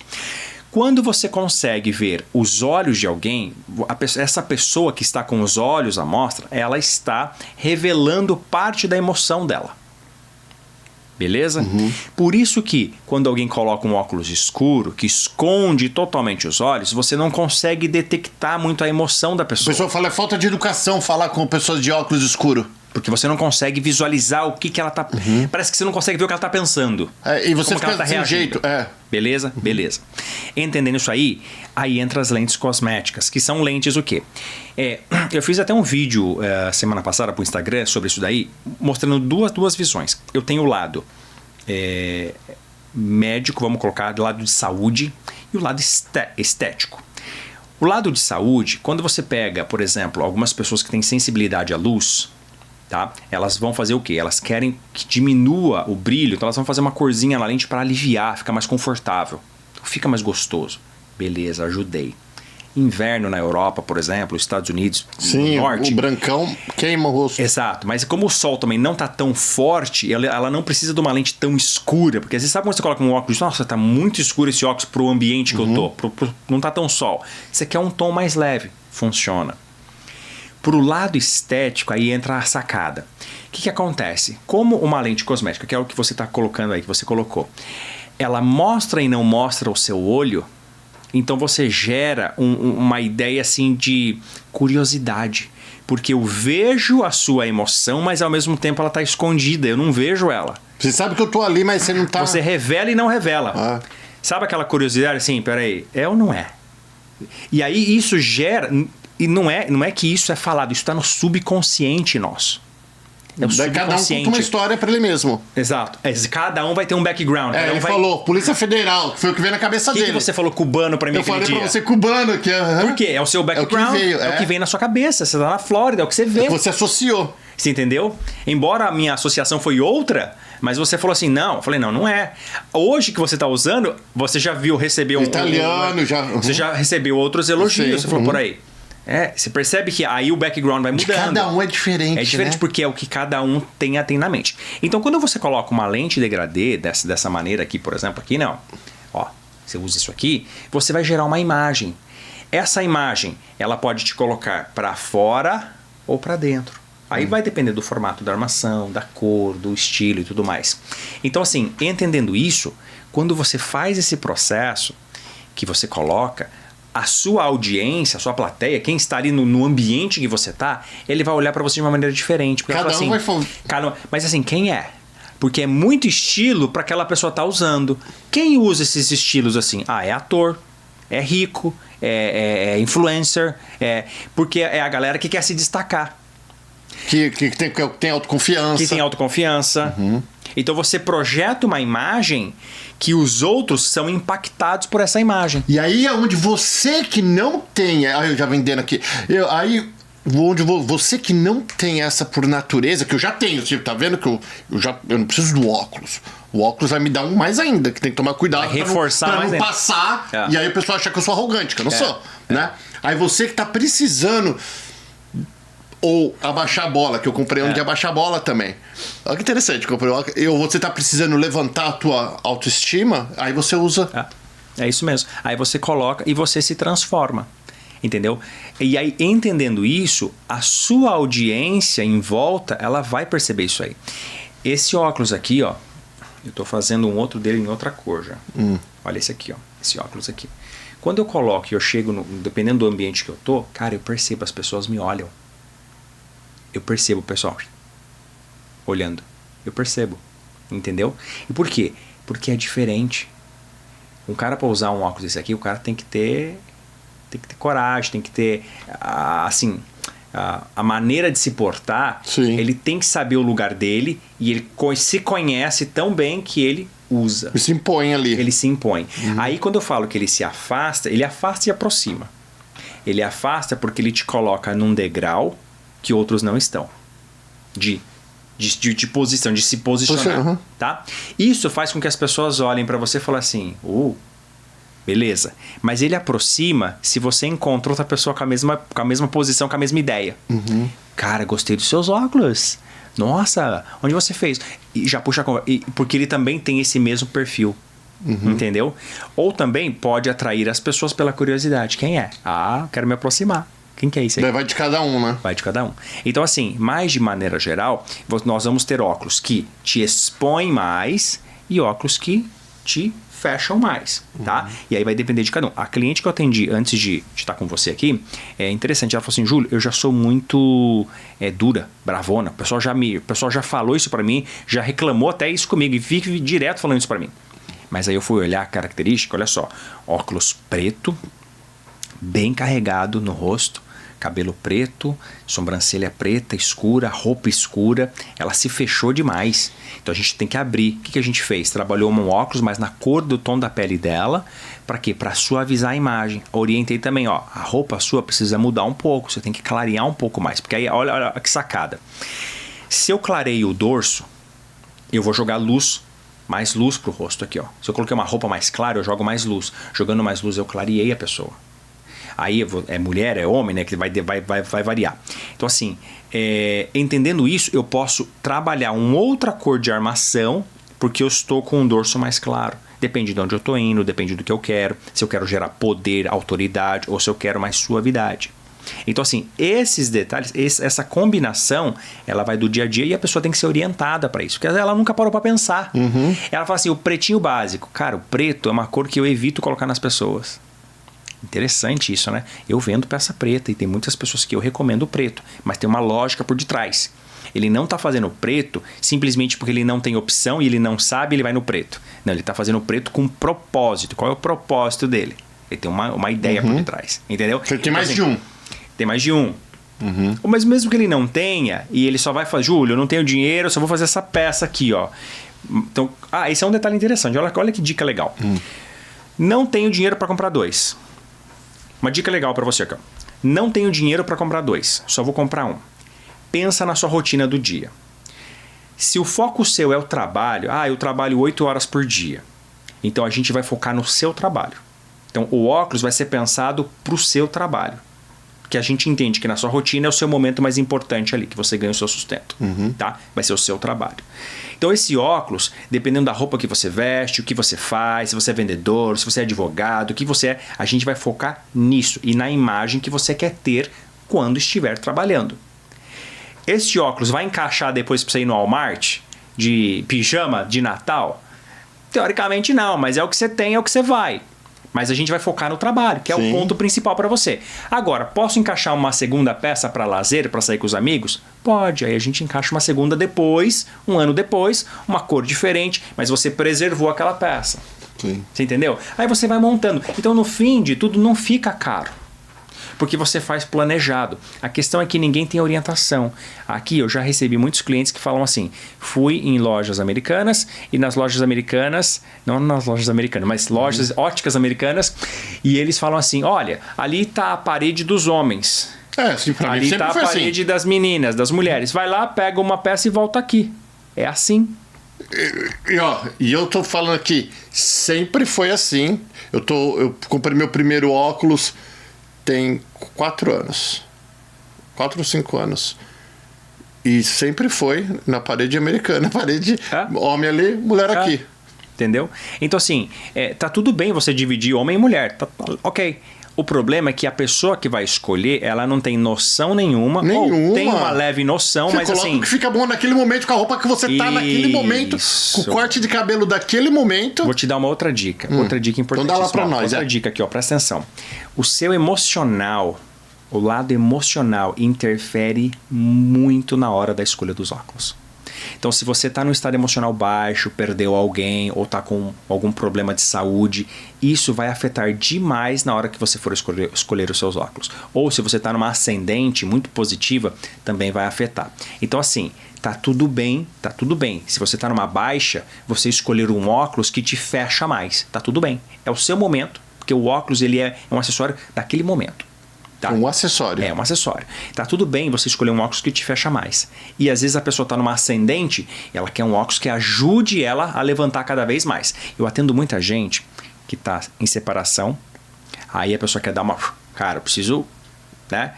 Quando você consegue ver os olhos de alguém, essa pessoa que está com os olhos à mostra, ela está revelando parte da emoção dela. Beleza? Por isso que quando alguém coloca um óculos escuro, que esconde totalmente os olhos, você não consegue detectar muito a emoção da A pessoa. pessoa fala, é falta de educação falar com pessoas de óculos escuro. Porque você não consegue visualizar o que ela tá... Parece que você não consegue ver o que ela tá pensando. E você como fica ela tá desse reagindo. jeito. Beleza? Beleza. Entendendo isso aí entra as lentes cosméticas, que são lentes o quê? Eu fiz até um vídeo semana passada pro Instagram sobre isso daí, mostrando duas visões. Eu tenho o lado médico, vamos colocar, do lado de saúde, e o lado estético. O lado de saúde, quando você pega, por exemplo, algumas pessoas que têm sensibilidade à luz... Tá? Elas vão fazer o quê? Elas querem que diminua o brilho, então elas vão fazer uma corzinha na lente para aliviar, ficar mais confortável. Fica mais gostoso. Beleza, ajudei. Inverno na Europa, por exemplo, Estados Unidos, sim, no norte. O brancão queima o rosto. Exato, mas como o sol também não tá tão forte, ela não precisa de uma lente tão escura, porque às vezes sabe quando você coloca um óculos, nossa, tá muito escuro esse óculos pro ambiente que eu tô, não tá tão sol. Você quer um tom mais leve, funciona. Pro lado estético, aí entra a sacada. O que acontece? Como uma lente cosmética, que é o que você está colocando aí, que você colocou, ela mostra e não mostra o seu olho, então você gera uma ideia assim de curiosidade. Porque eu vejo a sua emoção, mas ao mesmo tempo ela está escondida, eu não vejo ela. Você sabe que eu tô ali, mas você não tá... Você revela e não revela. Sabe aquela curiosidade assim, peraí, é ou não é? E aí isso gera... E não é que isso é falado, isso está no subconsciente nosso. É o subconsciente. Cada um conta uma história para ele mesmo. Exato. Cada um vai ter um background. Ele falou, Polícia Federal, que foi o que veio na cabeça dele. Por que você falou cubano para mim Eu falei para você cubano. Que Por quê? É o seu background. É o que vem na sua cabeça. Você tá na Flórida, é o que você vê. Você associou. Você entendeu? Embora a minha associação foi outra, mas você falou assim, não. Eu falei, não é. Hoje que você tá usando, você já recebeu italiano, Você já recebeu outros elogios. Você falou, por aí. Você percebe que aí o background vai mudando. Cada um é diferente, É diferente, né? porque é o que cada um tem na mente. Então, quando você coloca uma lente degradê dessa maneira aqui, por exemplo, aqui não. Ó, você usa isso aqui, você vai gerar uma imagem. Essa imagem, ela pode te colocar para fora ou para dentro. Aí vai depender do formato da armação, da cor, do estilo e tudo mais. Então, assim, entendendo isso, quando você faz esse processo que você coloca, a sua audiência, a sua plateia, quem está ali no ambiente que você está, ele vai olhar para você de uma maneira diferente. Porque Cada um vai falar. Mas assim, quem é? Porque é muito estilo para aquela pessoa estar usando. Quem usa esses estilos assim? É ator, é rico, é influencer, porque é a galera que quer se destacar. Que tem autoconfiança. Que tem autoconfiança. Então você projeta uma imagem que os outros são impactados por essa imagem. E aí é onde você que não tem... Aí eu já vendendo aqui. Onde você que não tem essa por natureza, que eu já tenho, tipo, tá vendo que eu não preciso do óculos. O óculos vai me dar um mais ainda, que tem que tomar cuidado vai reforçar pra mais não passar. E aí o pessoal acha que eu sou arrogante, que eu não sou. Né? Aí você que tá precisando... Ou abaixar a bola, que eu comprei um de abaixar a bola também. Olha que interessante, você tá precisando levantar a tua autoestima, aí você usa... É isso mesmo. Aí você coloca e você se transforma. Entendeu? E aí, entendendo isso, a sua audiência em volta, ela vai perceber isso aí. Esse óculos aqui, ó, eu tô fazendo um outro dele em outra cor já. Olha esse aqui, ó. Esse óculos aqui. Quando eu coloco e eu chego, dependendo do ambiente que eu tô, cara, eu percebo, as pessoas me olham. Eu percebo o pessoal olhando. Eu percebo. Entendeu? E por quê? Porque é diferente. Um cara para usar um óculos desse aqui, o cara tem que ter coragem, tem que ter assim, a maneira de se portar. Sim. Ele tem que saber o lugar dele e ele se conhece tão bem que ele usa. Ele se impõe ali. Ele se impõe. Aí quando eu falo que ele se afasta, ele afasta e aproxima. Ele afasta porque ele te coloca num degrau que outros não estão. De posição, de se posicionar. Tá? Isso faz com que as pessoas olhem para você e falem assim, beleza. Mas ele aproxima se você encontra outra pessoa com a mesma posição, com a mesma ideia. Cara, gostei dos seus óculos. Nossa, onde você fez? E já puxa a conversa. Porque ele também tem esse mesmo perfil. Entendeu? Ou também pode atrair as pessoas pela curiosidade. Quem é? Quero me aproximar. Quem que é isso aí? Vai de cada um, né? Vai de cada um. Então, assim, mais de maneira geral, nós vamos ter óculos que te expõem mais e óculos que te fecham mais, tá? E aí vai depender de cada um. A cliente que eu atendi antes de estar com você aqui, é interessante, ela falou assim, Júlio, eu já sou muito dura, bravona, o pessoal já falou isso pra mim, já reclamou até isso comigo e fica direto falando isso pra mim. Mas aí eu fui olhar a característica, olha só, óculos preto, bem carregado no rosto, cabelo preto, sobrancelha preta, escura, roupa escura, ela se fechou demais. Então a gente tem que abrir. O que a gente fez? Trabalhou um óculos, mas na cor do tom da pele dela. Para quê? Para suavizar a imagem. Orientei também, a roupa sua precisa mudar um pouco, você tem que clarear um pouco mais. Porque aí, olha que sacada. Se eu clareio o dorso, eu vou jogar mais luz pro rosto aqui, ó. Se eu coloquei uma roupa mais clara, eu jogo mais luz. Jogando mais luz, eu clareei a pessoa. Aí é mulher, é homem, né? Que vai variar. Então, assim, entendendo isso, eu posso trabalhar uma outra cor de armação, porque eu estou com um dorso mais claro. Depende de onde eu estou indo, depende do que eu quero. Se eu quero gerar poder, autoridade, ou se eu quero mais suavidade. Então, assim, esses detalhes, essa combinação, ela vai do dia a dia e a pessoa tem que ser orientada para isso. Porque ela nunca parou para pensar. Ela fala assim, o pretinho básico. Cara, o preto é uma cor que eu evito colocar nas pessoas. Interessante isso, né? Eu vendo peça preta e tem muitas pessoas que eu recomendo o preto, mas tem uma lógica por detrás. Ele não está fazendo o preto simplesmente porque ele não tem opção e ele não sabe, ele vai no preto. Não, ele está fazendo o preto com um propósito. Qual é o propósito dele? Ele tem uma ideia por detrás, entendeu? Ele tem mais de um. Tem mais de um. Mas mesmo que ele não tenha e ele só vai fazer, Júlio, eu não tenho dinheiro, eu só vou fazer essa peça aqui, ó. Então, esse é um detalhe interessante. Olha que dica legal. Não tenho dinheiro para comprar 2. Uma dica legal para você aqui, ó. Não tenho dinheiro para comprar 2, só vou comprar 1. Pensa na sua rotina do dia. Se o foco seu é o trabalho, eu trabalho 8 horas por dia. Então a gente vai focar no seu trabalho. Então o óculos vai ser pensado para o seu trabalho. Porque a gente entende que na sua rotina é o seu momento mais importante ali, que você ganha o seu sustento, tá? Vai ser o seu trabalho. Então esse óculos, dependendo da roupa que você veste, o que você faz, se você é vendedor, se você é advogado, o que você é, a gente vai focar nisso e na imagem que você quer ter quando estiver trabalhando. Este óculos vai encaixar depois para você ir no Walmart de pijama de Natal? Teoricamente não, mas é o que você tem, é o que você vai. Mas a gente vai focar no trabalho, que é o ponto principal para você. Agora, posso encaixar uma segunda peça para lazer, para sair com os amigos? Pode, aí a gente encaixa uma segunda depois, um ano depois, uma cor diferente, mas você preservou aquela peça. Sim. Você entendeu? Aí você vai montando. Então, no fim de tudo, não fica caro. Porque você faz planejado. A questão é que ninguém tem orientação. Aqui eu já recebi muitos clientes que falam assim: fui em lojas americanas e nas lojas americanas, não nas lojas americanas, mas lojas óticas americanas, e eles falam assim: olha, ali tá a parede dos homens. Sim, pra ali mim sempre tá foi a parede das meninas, das mulheres. Vai lá, pega uma peça e volta aqui. É assim. E eu tô falando aqui, sempre foi assim. Eu comprei meu primeiro óculos tem 4 anos. 4 ou 5 anos. E sempre foi na parede americana. Parede, homem ali, mulher aqui. Entendeu? Então assim, tá tudo bem você dividir homem e mulher. Tá, ok. O problema é que a pessoa que vai escolher, ela não tem noção nenhuma. Ou tem uma leve noção, você mas coloca assim... o que fica bom naquele momento, com a roupa que você tá naquele momento, com o corte de cabelo daquele momento. Vou te dar uma outra dica. Outra dica importante. Então dá lá pra nós. Outra dica aqui, ó. Presta atenção. O seu emocional, o lado emocional, interfere muito na hora da escolha dos óculos. Então, se você está num estado emocional baixo, perdeu alguém ou está com algum problema de saúde, isso vai afetar demais na hora que você for escolher os seus óculos. Ou se você está numa ascendente muito positiva, também vai afetar. Então, assim, tá tudo bem, tá tudo bem. Se você está numa baixa, você escolher um óculos que te fecha mais, tá tudo bem. É o seu momento, porque o óculos ele é um acessório daquele momento. Tá? Um acessório. É, um acessório. Tá tudo bem você escolher um óculos que te fecha mais. E às vezes a pessoa tá numa ascendente e ela quer um óculos que ajude ela a levantar cada vez mais. Eu atendo muita gente que tá em separação, aí a pessoa quer dar uma... Cara, eu preciso... né?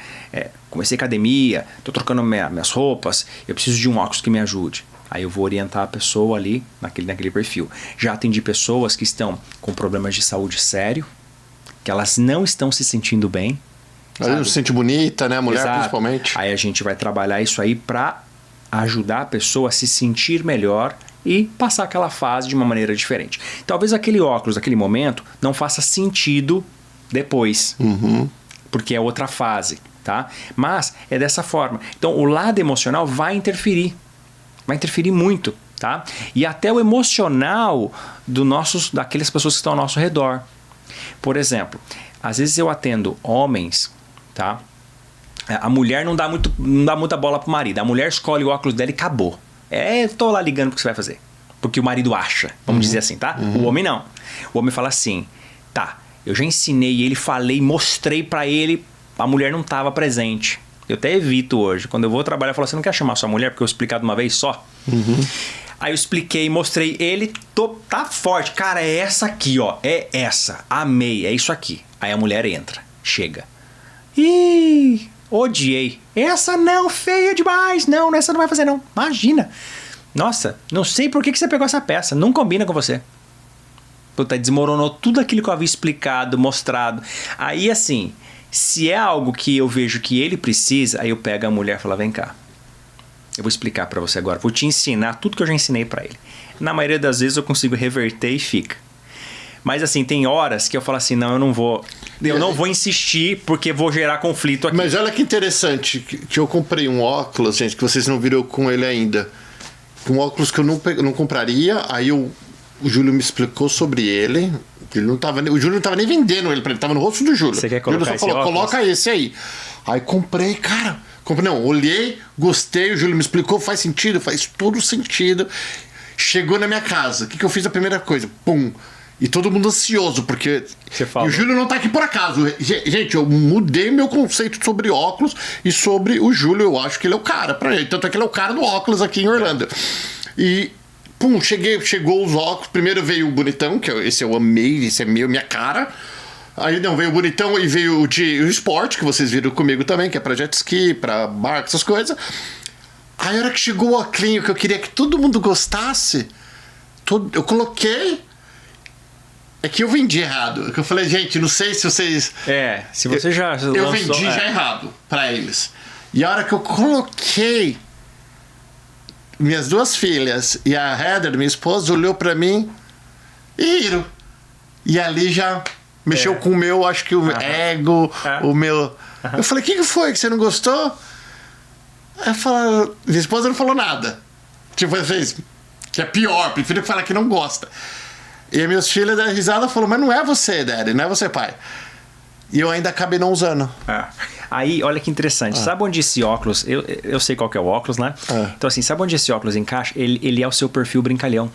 Comecei academia, tô trocando minhas roupas, eu preciso de um óculos que me ajude. Aí eu vou orientar a pessoa ali naquele perfil. Já atendi pessoas que estão com problemas de saúde sério, que elas não estão se sentindo bem. Ela não se sente bonita, né? A mulher, exato, principalmente. Aí a gente vai trabalhar isso aí para ajudar a pessoa a se sentir melhor e passar aquela fase de uma maneira diferente. Talvez aquele óculos, naquele momento, não faça sentido depois, porque é outra fase, tá? Mas é dessa forma. Então o lado emocional vai interferir muito, tá? E até o emocional daquelas pessoas que estão ao nosso redor. Por exemplo, às vezes eu atendo homens, tá? A mulher não dá muita bola pro marido. A mulher escolhe o óculos dela e acabou. Tô lá ligando pro que você vai fazer. Porque o marido acha, vamos dizer assim, tá? O homem não. O homem fala assim, tá, eu já ensinei ele, falei, mostrei pra ele, a mulher não tava presente. Eu até evito hoje. Quando eu vou trabalhar, eu falo, você não quer chamar sua mulher porque eu explicar de uma vez só? Aí eu expliquei, mostrei ele, tá forte. Cara, é essa aqui, ó. É essa. Amei, é isso aqui. Aí a mulher entra, chega. Ih, odiei. Essa não, feia demais. Não, essa não vai fazer não. Imagina. Nossa, não sei por que você pegou essa peça. Não combina com você. Puta, desmoronou tudo aquilo que eu havia explicado, mostrado. Aí assim, se é algo que eu vejo que ele precisa, aí eu pego a mulher e falo, vem cá. Eu vou explicar pra você agora. Vou te ensinar tudo que eu já ensinei pra ele. Na maioria das vezes eu consigo reverter e fica. Mas assim, tem horas que eu falo assim, não, eu não vou insistir porque vou gerar conflito aqui. Mas olha que interessante, que eu comprei um óculos, gente, que vocês não viram com ele ainda. Um óculos que eu não compraria, aí o Júlio me explicou sobre ele. O Júlio não tava nem vendendo ele pra ele, tava no rosto do Júlio. Você quer colocar o Júlio só falou, óculos? coloca esse aí. Aí comprei, cara. Não, olhei, gostei, o Júlio me explicou, faz sentido, faz todo sentido. Chegou na minha casa, o que eu fiz a primeira coisa? Pum. E todo mundo ansioso, porque... E o Júlio não tá aqui por acaso. Gente, eu mudei meu conceito sobre óculos e sobre o Júlio. Eu acho que ele é o cara pra ele. Tanto é que ele é o cara do óculos aqui em Orlando. E, chegou os óculos. Primeiro veio o bonitão, esse eu amei, esse é minha cara. Aí não, veio o bonitão e veio o esporte, que vocês viram comigo também, que é pra jet ski, pra barco, essas coisas. Aí a hora que chegou o óculos, que eu queria que todo mundo gostasse, eu coloquei. É que eu vendi errado. Eu falei, gente, não sei se vocês... se você já lançou... Eu vendi já errado pra eles. E a hora que eu coloquei, minhas duas filhas e a Heather, minha esposa, olhou pra mim e riram. E ali já mexeu com o meu, acho que o ego, o meu... Eu falei, o que foi? Que você não gostou? Aí falaram, minha esposa não falou nada. Tipo, fez, que é pior, prefiro falar que não gosta. E as minhas filhas deram risada e falaram, mas não é você, Daddy, não é você, pai. E eu ainda acabei não usando. Aí, olha que interessante. Sabe onde esse óculos... Eu sei qual que é o óculos, né? Então, assim, sabe onde esse óculos encaixa? Ele é o seu perfil brincalhão.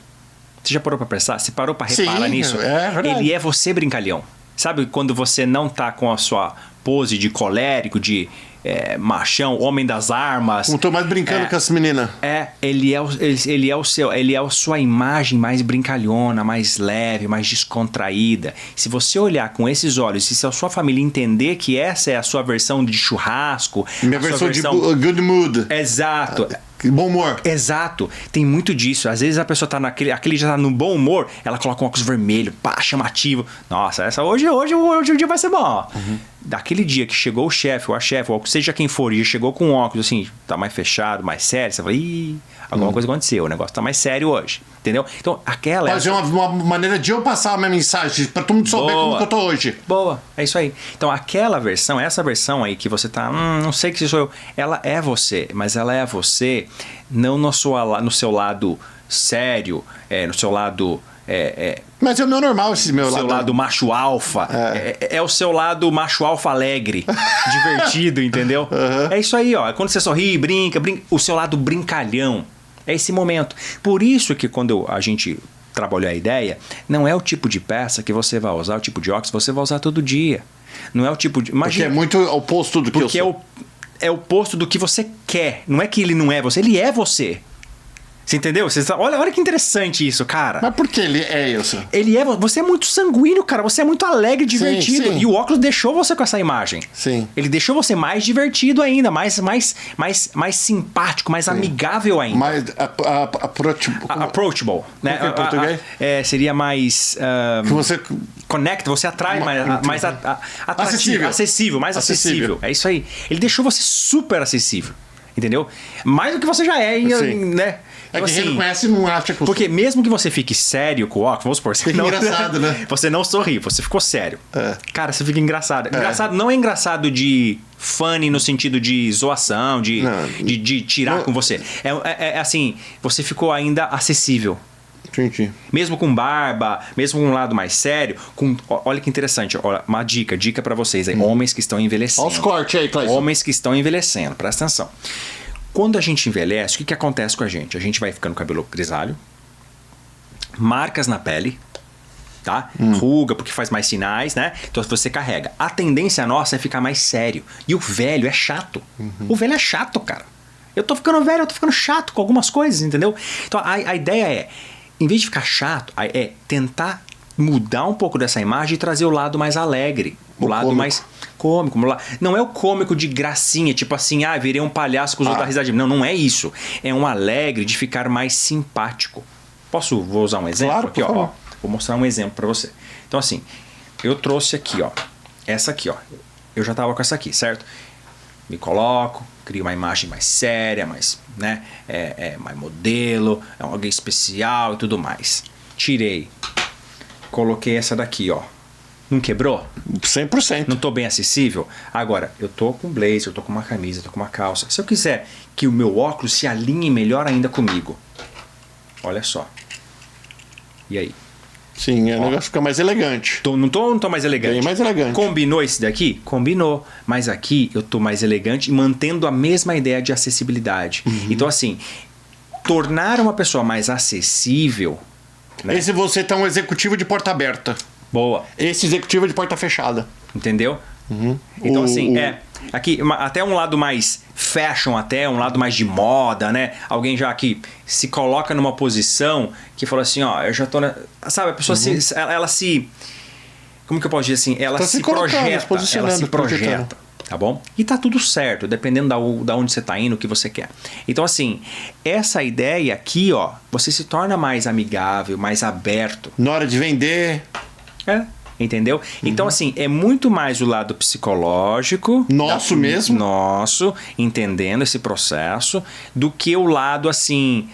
Você já parou pra pensar? Você parou pra reparar nisso? É verdade. Ele é você brincalhão. Sabe quando você não tá com a sua pose de colérico, de machão, homem das armas? Não tô mais brincando com as meninas. Ele é a sua imagem mais brincalhona, mais leve, mais descontraída. Se você olhar com esses olhos, e se a sua família entender que essa é a sua versão de churrasco... Minha versão de good mood. Exato. Bom humor. Exato. Tem muito disso. Às vezes a pessoa tá aquele já tá no bom humor, ela coloca um óculos vermelho, pá, chamativo. Nossa, hoje o dia vai ser bom. Daquele dia que chegou o chefe ou a chefe, ou seja quem for, e chegou com um óculos assim, tá mais fechado, mais sério, você fala, ih, alguma coisa aconteceu, o negócio tá mais sério hoje. Entendeu? Então, aquela... Pode ser uma maneira de eu passar a minha mensagem pra todo mundo saber como que eu tô hoje. Boa, é isso aí. Então, aquela versão, essa versão aí que você tá, não sei que sou eu, ela é você, mas ela é você não no seu lado sério, no seu lado... Mas é o meu normal esse meu lado. Seu lado macho alfa. É o seu lado macho alfa alegre, divertido, entendeu? É isso aí, ó. Quando você sorri, brinca, o seu lado brincalhão. É esse momento. Por isso que quando a gente trabalhou a ideia, não é o tipo de peça que você vai usar, o tipo de óculos que você vai usar todo dia. Não é o tipo de... Imagina, porque é muito oposto do que eu sou. Porque é o oposto do que você quer. Não é que ele não é você, ele é você. Você entendeu? Olha que interessante isso, cara. Mas por que ele é isso? Você é muito sanguíneo, cara. Você é muito alegre, divertido. Sim. E o óculos deixou você com essa imagem. Sim. Ele deixou você mais divertido ainda, mais simpático, mais amigável ainda. Mais approachable, né? Em português? Seria mais... que você... Conecta, você atrai mais atrativo, acessível, mais acessível. É isso aí. Ele deixou você super acessível. Entendeu? Mais do que você já é, né? É que quem não conhece não acha que eu porque mesmo que você fique sério com o óculos, vamos supor, você não, engraçado, né? Você não sorriu, você ficou sério. Cara, você fica engraçado. Engraçado não é engraçado de funny no sentido de zoação, de tirar com você. É assim, você ficou ainda acessível. Entendi. Mesmo com barba, mesmo com um lado mais sério, olha que interessante, olha, uma dica pra vocês aí, homens que estão envelhecendo. Olha os cortes aí, Clayson. Homens que estão envelhecendo, presta atenção. Quando a gente envelhece, o que acontece com a gente? A gente vai ficando cabelo grisalho, marcas na pele, tá? Ruga, porque faz mais sinais, né? Então você carrega. A tendência nossa é ficar mais sério. E o velho é chato. O velho é chato, cara. Eu tô ficando velho, eu tô ficando chato com algumas coisas, entendeu? Então a ideia é, em vez de ficar chato, é tentar mudar um pouco dessa imagem e trazer o lado mais alegre. O lado cômico. Mais cômico. Não é o cômico de gracinha, tipo assim, virei um palhaço com os outros da risada de mim. Não é isso. É um alegre de ficar mais simpático. Vou usar um exemplo? Claro, aqui, ó. Vou mostrar um exemplo pra você. Então assim, eu trouxe aqui, ó. Essa aqui, ó. Eu já tava com essa aqui, certo? Me coloco, crio uma imagem mais séria, mais, né? Mais modelo, é alguém especial e tudo mais. Tirei. Coloquei essa daqui, ó. Não quebrou? 100%. Não tô bem acessível? Agora, eu tô com blazer, eu tô com uma camisa, eu tô com uma calça. Se eu quiser que o meu óculos se alinhe melhor ainda comigo, olha só. E aí? Sim, o negócio fica mais elegante. Não tô mais elegante. Bem mais elegante. Combinou esse daqui? Combinou. Mas aqui eu tô mais elegante, mantendo a mesma ideia de acessibilidade. Então, assim, tornar uma pessoa mais acessível... Né? Esse você tá um executivo de porta aberta. Boa. Esse executivo é de porta fechada. Entendeu? Então, assim, aqui até um lado mais fashion, até um lado mais de moda, né? Alguém já aqui se coloca numa posição que fala assim, ó, eu já tô... Sabe, a pessoa ela se Como que eu posso dizer assim? Ela Tá se colocando, projeta. se posicionando, Ela se projeta. projetando. Tá bom? E tá tudo certo, dependendo da onde você tá indo, o que você quer. Então, assim, essa ideia aqui, ó, você se torna mais amigável, mais aberto. Na hora de vender. Entendeu? Então, assim, é muito mais o lado psicológico. Nosso mesmo? Nosso, entendendo esse processo, do que o lado, assim,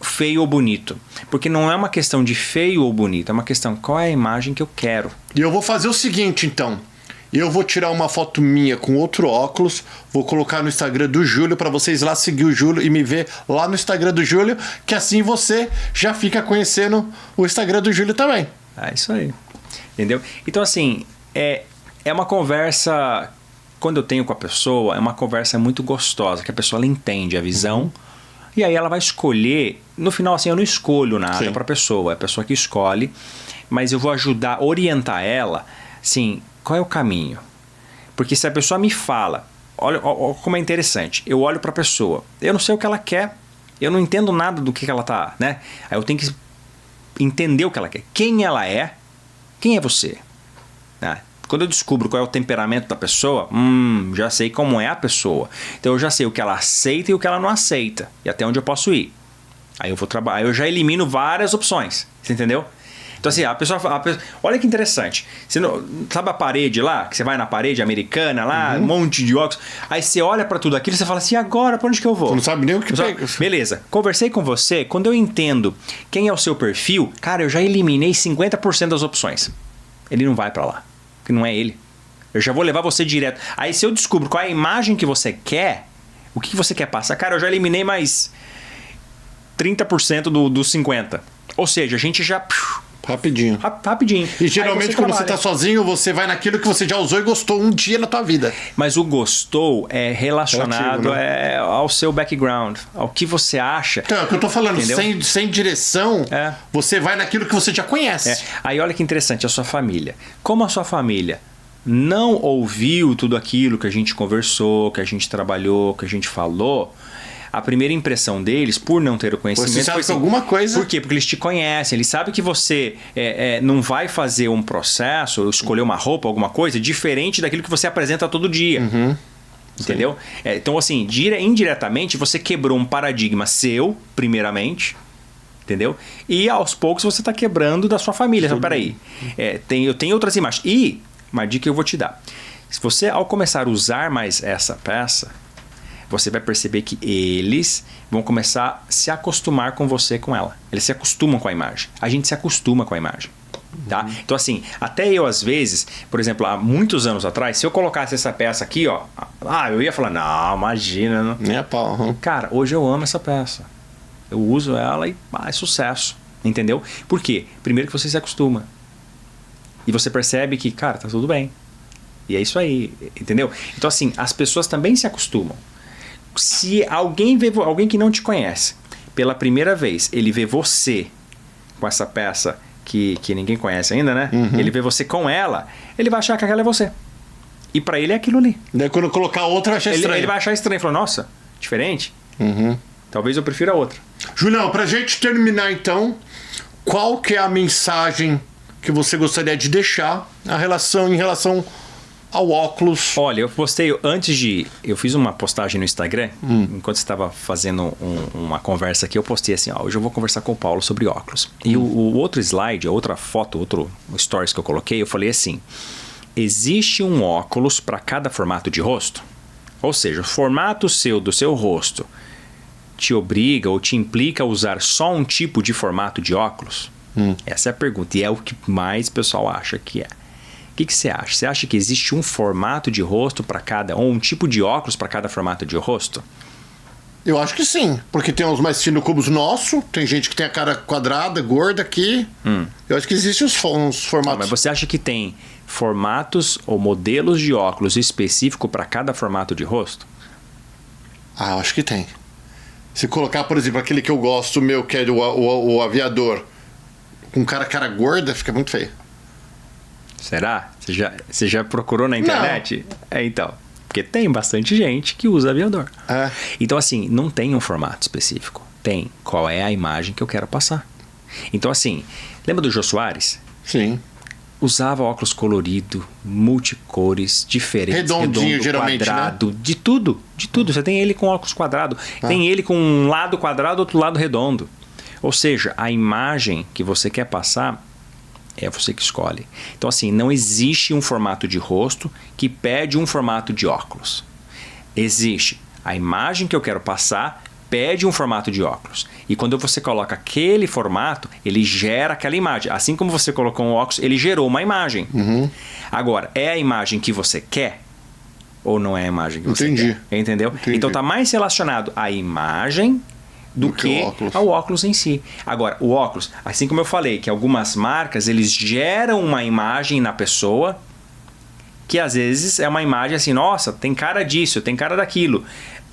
feio ou bonito. Porque não é uma questão de feio ou bonito, é uma questão qual é a imagem que eu quero. E eu vou fazer o seguinte, então. Eu vou tirar uma foto minha com outro óculos, vou colocar no Instagram do Júlio para vocês lá seguir o Júlio e me ver lá no Instagram do Júlio, que assim você já fica conhecendo o Instagram do Júlio também. É isso aí. Entendeu? Então, assim, é uma conversa, quando eu tenho com a pessoa, é uma conversa muito gostosa, que a pessoa ela entende a visão, e aí ela vai escolher. No final, assim, eu não escolho nada para a pessoa, é a pessoa que escolhe, mas eu vou ajudar, orientar ela, assim, qual é o caminho. Porque se a pessoa me fala, olha como é interessante, eu olho para a pessoa, eu não sei o que ela quer, eu não entendo nada do que ela tá, né? Aí eu tenho que entender o que ela quer, quem ela é. Quem é você? Quando eu descubro qual é o temperamento da pessoa, já sei como é a pessoa. Então eu já sei o que ela aceita e o que ela não aceita. E até onde eu posso ir. Aí eu vou trabalhar, eu já elimino várias opções. Você entendeu? Então assim, a pessoa olha que interessante. Você não, sabe a parede lá? Que você vai na parede americana lá, um monte de óculos. Aí você olha pra tudo aquilo e você fala assim, agora pra onde que eu vou? Você não sabe nem o que pega. Beleza, conversei com você. Quando eu entendo quem é o seu perfil, cara, eu já eliminei 50% das opções. Ele não vai pra lá, porque não é ele. Eu já vou levar você direto. Aí se eu descubro qual é a imagem que você quer, o que você quer passar, cara, eu já eliminei mais 30% dos 50%. Ou seja, a gente já... Rapidinho. Rapidinho. E geralmente quando você tá sozinho, você vai naquilo que você já usou e gostou um dia na tua vida. Mas o gostou é relacionado relativo, né? ao seu background, ao que você acha. Então, é o que eu tô falando, sem direção, você vai naquilo que você já conhece. Aí olha que interessante, a sua família. Como a sua família não ouviu tudo aquilo que a gente conversou, que a gente trabalhou, que a gente falou... A primeira impressão deles, por não ter o conhecimento... Você sabe assim, alguma coisa... Por quê? Porque eles te conhecem. Eles sabem que você não vai fazer um processo, ou escolher uma roupa, alguma coisa, diferente daquilo que você apresenta todo dia. Entendeu? Então, assim, indiretamente, você quebrou um paradigma seu, primeiramente... Entendeu? E aos poucos você está quebrando da sua família. Então, peraí. Eu tenho outras imagens. E, uma dica que eu vou te dar. Se você, ao começar a usar mais essa peça... você vai perceber que eles vão começar a se acostumar com você, com ela. Eles se acostumam com a imagem. A gente se acostuma com a imagem. Tá? Então assim, até eu às vezes, por exemplo, há muitos anos atrás, se eu colocasse essa peça aqui, ó, eu ia falar, não, imagina. Não. Nem a pau. Cara, hoje eu amo essa peça. Eu uso ela e é sucesso. Entendeu? Por quê? Primeiro que você se acostuma. E você percebe que, cara, tá tudo bem. E é isso aí. Entendeu? Então assim, as pessoas também se acostumam. Se alguém que não te conhece pela primeira vez, ele vê você com essa peça que ninguém conhece ainda, né? Ele vê você com ela, ele vai achar que aquela é você. E pra ele é aquilo ali. Daí quando colocar outra, vai achar estranho. Ele vai achar estranho. Falar, nossa, diferente? Talvez eu prefira outra. Julião, pra gente terminar então, qual que é a mensagem que você gostaria de deixar em relação ao óculos? Olha, eu postei eu fiz uma postagem no Instagram, enquanto você estava fazendo uma conversa aqui, eu postei assim, hoje eu vou conversar com o Paulo sobre óculos. E o outro slide, a outra foto, outro stories que eu coloquei, eu falei assim, existe um óculos para cada formato de rosto? Ou seja, o formato do seu rosto te obriga ou te implica a usar só um tipo de formato de óculos? Essa é a pergunta, e é o que mais o pessoal acha que é. O que você acha? Você acha que existe um formato de rosto para cada, ou um tipo de óculos para cada formato de rosto? Eu acho que sim, porque tem uns mais finos como os nossos, tem gente que tem a cara quadrada, gorda aqui. Eu acho que existem uns formatos. Mas você acha que tem formatos ou modelos de óculos específico para cada formato de rosto? Eu acho que tem. Se colocar, por exemplo, aquele que eu gosto, meu, que é o aviador, com cara gorda, fica muito feio. Será? Você já procurou na internet? Não. Então, porque tem bastante gente que usa aviador. Então, assim, não tem um formato específico. Tem qual é a imagem que eu quero passar. Então, assim, lembra do Jô Soares? Sim. Usava óculos colorido, multicores, diferentes, Redondinho, redondo, geralmente, quadrado, né? De tudo. Você tem ele com óculos quadrado, tem ele com um lado quadrado, outro lado redondo. Ou seja, a imagem que você quer passar é você que escolhe. Então assim, não existe um formato de rosto que pede um formato de óculos. Existe a imagem que eu quero passar, pede um formato de óculos. E quando você coloca aquele formato, ele gera aquela imagem. Assim como você colocou um óculos, ele gerou uma imagem. Agora, é a imagem que você quer ou não é a imagem que você quer? Entendeu? Entendi. Então tá mais relacionado à imagem do que ao óculos em si. Agora, o óculos, assim como eu falei, que algumas marcas, eles geram uma imagem na pessoa que às vezes é uma imagem assim, nossa, tem cara disso, tem cara daquilo.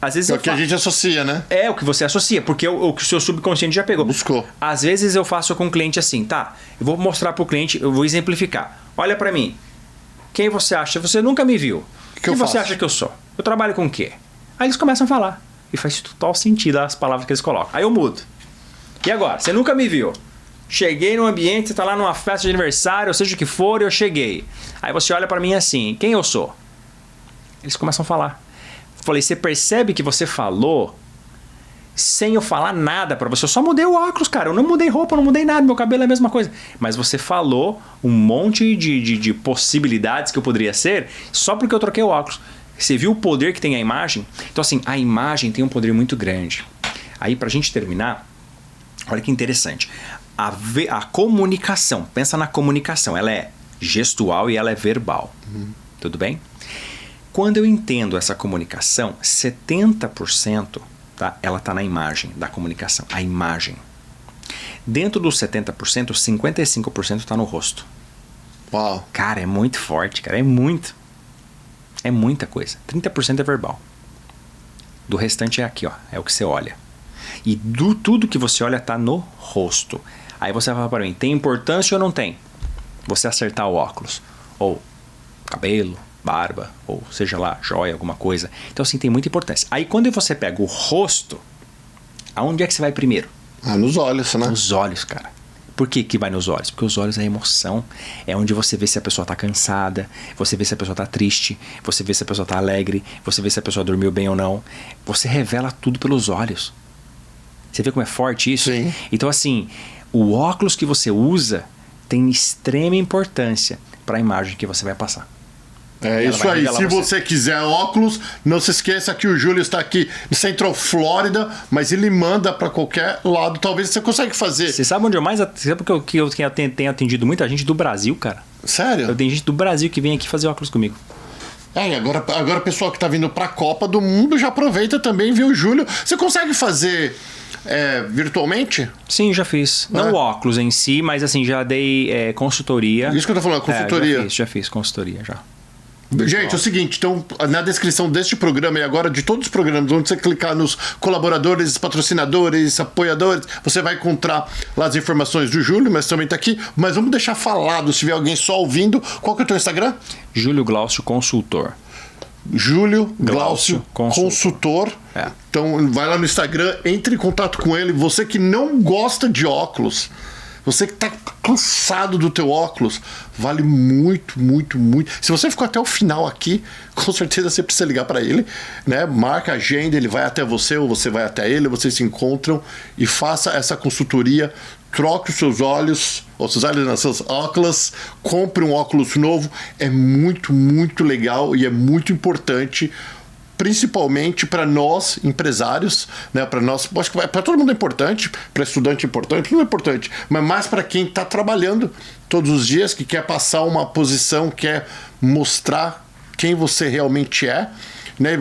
Às vezes é o que a gente associa, né? É o que você associa, porque o que o seu subconsciente já pegou. Buscou. Às vezes eu faço com o cliente assim, tá? Eu vou mostrar pro cliente, eu vou exemplificar. Olha pra mim. Quem você acha? Você nunca me viu. Quem você acha que eu sou? Eu trabalho com o quê? Aí eles começam a falar. E faz total sentido as palavras que eles colocam. Aí eu mudo. E agora? Você nunca me viu. Cheguei num ambiente, você tá lá numa festa de aniversário, ou seja o que for, eu cheguei. Aí você olha pra mim assim, quem eu sou? Eles começam a falar. Falei, você percebe que você falou sem eu falar nada pra você? Eu só mudei o óculos, cara. Eu não mudei roupa, eu não mudei nada. Meu cabelo é a mesma coisa. Mas você falou um monte de possibilidades que eu poderia ser só porque eu troquei o óculos. Você viu o poder que tem a imagem? Então assim, a imagem tem um poder muito grande. Aí pra gente terminar, olha que interessante. A comunicação, pensa na comunicação. Ela é gestual e ela é verbal. Tudo bem? Quando eu entendo essa comunicação, 70%, tá, ela está na imagem da comunicação. A imagem. Dentro dos 70%, 55% está no rosto. Uau. Cara, é muito forte, cara. É muito. É muita coisa. 30% é verbal. Do restante é aqui, ó. É o que você olha. E tudo que você olha está no rosto. Aí você vai falar para mim, tem importância ou não tem? Você acertar o óculos. Ou cabelo, barba, ou seja lá, joia, alguma coisa. Então assim, tem muita importância. Aí quando você pega o rosto, aonde é que você vai primeiro? Nos olhos, né? Nos olhos, cara. Por que vai nos olhos? Porque os olhos é emoção. É onde você vê se a pessoa tá cansada, você vê se a pessoa tá triste, você vê se a pessoa tá alegre, você vê se a pessoa dormiu bem ou não. Você revela tudo pelos olhos. Você vê como é forte isso? Sim. Então assim, o óculos que você usa tem extrema importância para a imagem que você vai passar. É isso aí. Se você quiser óculos, não se esqueça que o Júlio está aqui em Central Flórida, mas ele manda para qualquer lado. Talvez você consiga fazer. Você sabe onde eu mais... Sabe que eu tenho atendido muita gente do Brasil, cara? Sério? Eu tenho gente do Brasil que vem aqui fazer óculos comigo. E agora o pessoal que está vindo para a Copa do Mundo já aproveita também, viu, Júlio? Você consegue fazer virtualmente? Sim, já fiz. Não óculos em si, mas assim, já dei consultoria. Isso que eu tô falando, consultoria. Já fiz consultoria, já. Gente, é o seguinte, então na descrição deste programa e agora de todos os programas, onde você clicar nos colaboradores, patrocinadores, apoiadores, você vai encontrar lá as informações do Júlio, mas também tá aqui. Mas vamos deixar falado, se tiver alguém só ouvindo, qual que é o teu Instagram? Júlio Glaucio Consultor. Júlio Glaucio Consultor. Então vai lá no Instagram, entre em contato com ele. Você que não gosta de óculos, você que tá cansado do teu óculos, vale muito, muito, muito. Se você ficou até o final aqui, com certeza você precisa ligar para ele, né? Marca a agenda, ele vai até você ou você vai até ele, vocês se encontram e faça essa consultoria. Troque os seus olhos, ou seus olhos, não, seus óculos, compre um óculos novo. É muito, muito legal e é muito importante, principalmente para nós empresários, né? Para nós, acho que para todo mundo é importante, para estudante é importante, tudo é importante, mas mais para quem está trabalhando todos os dias, que quer passar uma posição, quer mostrar quem você realmente é, né?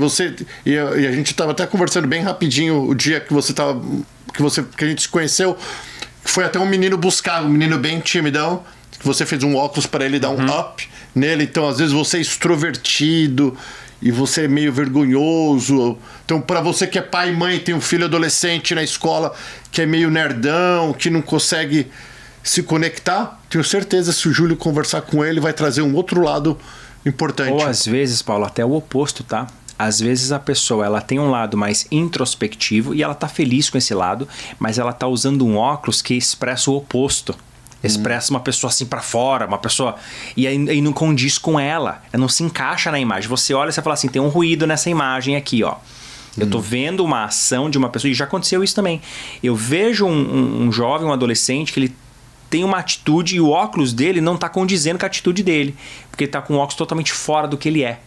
E a gente estava até conversando bem rapidinho o dia que que a gente se conheceu. Foi até um menino buscar, um menino bem timidão, que você fez um óculos para ele dar um up nele. Então, às vezes, você é extrovertido e você é meio vergonhoso. Então, para você que é pai e mãe, tem um filho adolescente na escola que é meio nerdão, que não consegue se conectar, tenho certeza se o Júlio conversar com ele, vai trazer um outro lado importante. Ou às vezes, Paulo, até o oposto, tá? Às vezes a pessoa ela tem um lado mais introspectivo e ela tá feliz com esse lado, mas ela tá usando um óculos que expressa o oposto. Expressa uma pessoa assim pra fora, uma pessoa... E aí não condiz com ela. Não se encaixa na imagem. Você olha e você fala assim, tem um ruído nessa imagem aqui, ó. Eu tô vendo uma ação de uma pessoa, e já aconteceu isso também. Eu vejo um jovem, um adolescente, que ele tem uma atitude e o óculos dele não tá condizendo com a atitude dele. Porque ele tá com o óculos totalmente fora do que ele é.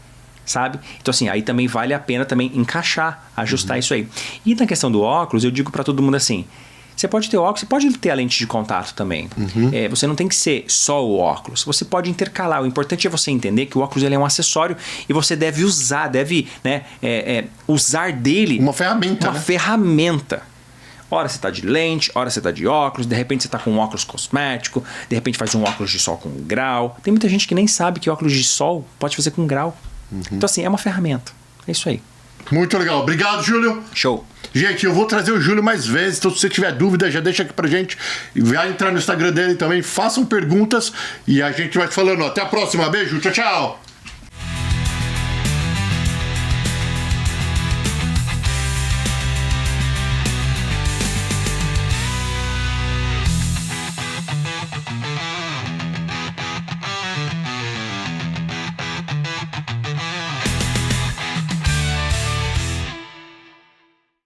Sabe? Então assim, aí também vale a pena também encaixar, ajustar isso aí. E na questão do óculos, eu digo pra todo mundo assim... Você pode ter óculos, você pode ter a lente de contato também. Você não tem que ser só o óculos. Você pode intercalar. O importante é você entender que o óculos ele é um acessório e você deve usar, usar dele... Uma ferramenta, Uma ferramenta. Ora você está de lente, ora você está de óculos, de repente você está com um óculos cosmético, de repente faz um óculos de sol com grau. Tem muita gente que nem sabe que óculos de sol pode fazer com grau. Então assim, é uma ferramenta. É isso aí. Muito legal. Obrigado, Júlio. Show. Gente, eu vou trazer o Júlio mais vezes, então se você tiver dúvida, já deixa aqui pra gente. Vai entrar no Instagram dele também, façam perguntas e a gente vai falando. Até a próxima. Beijo, tchau, tchau.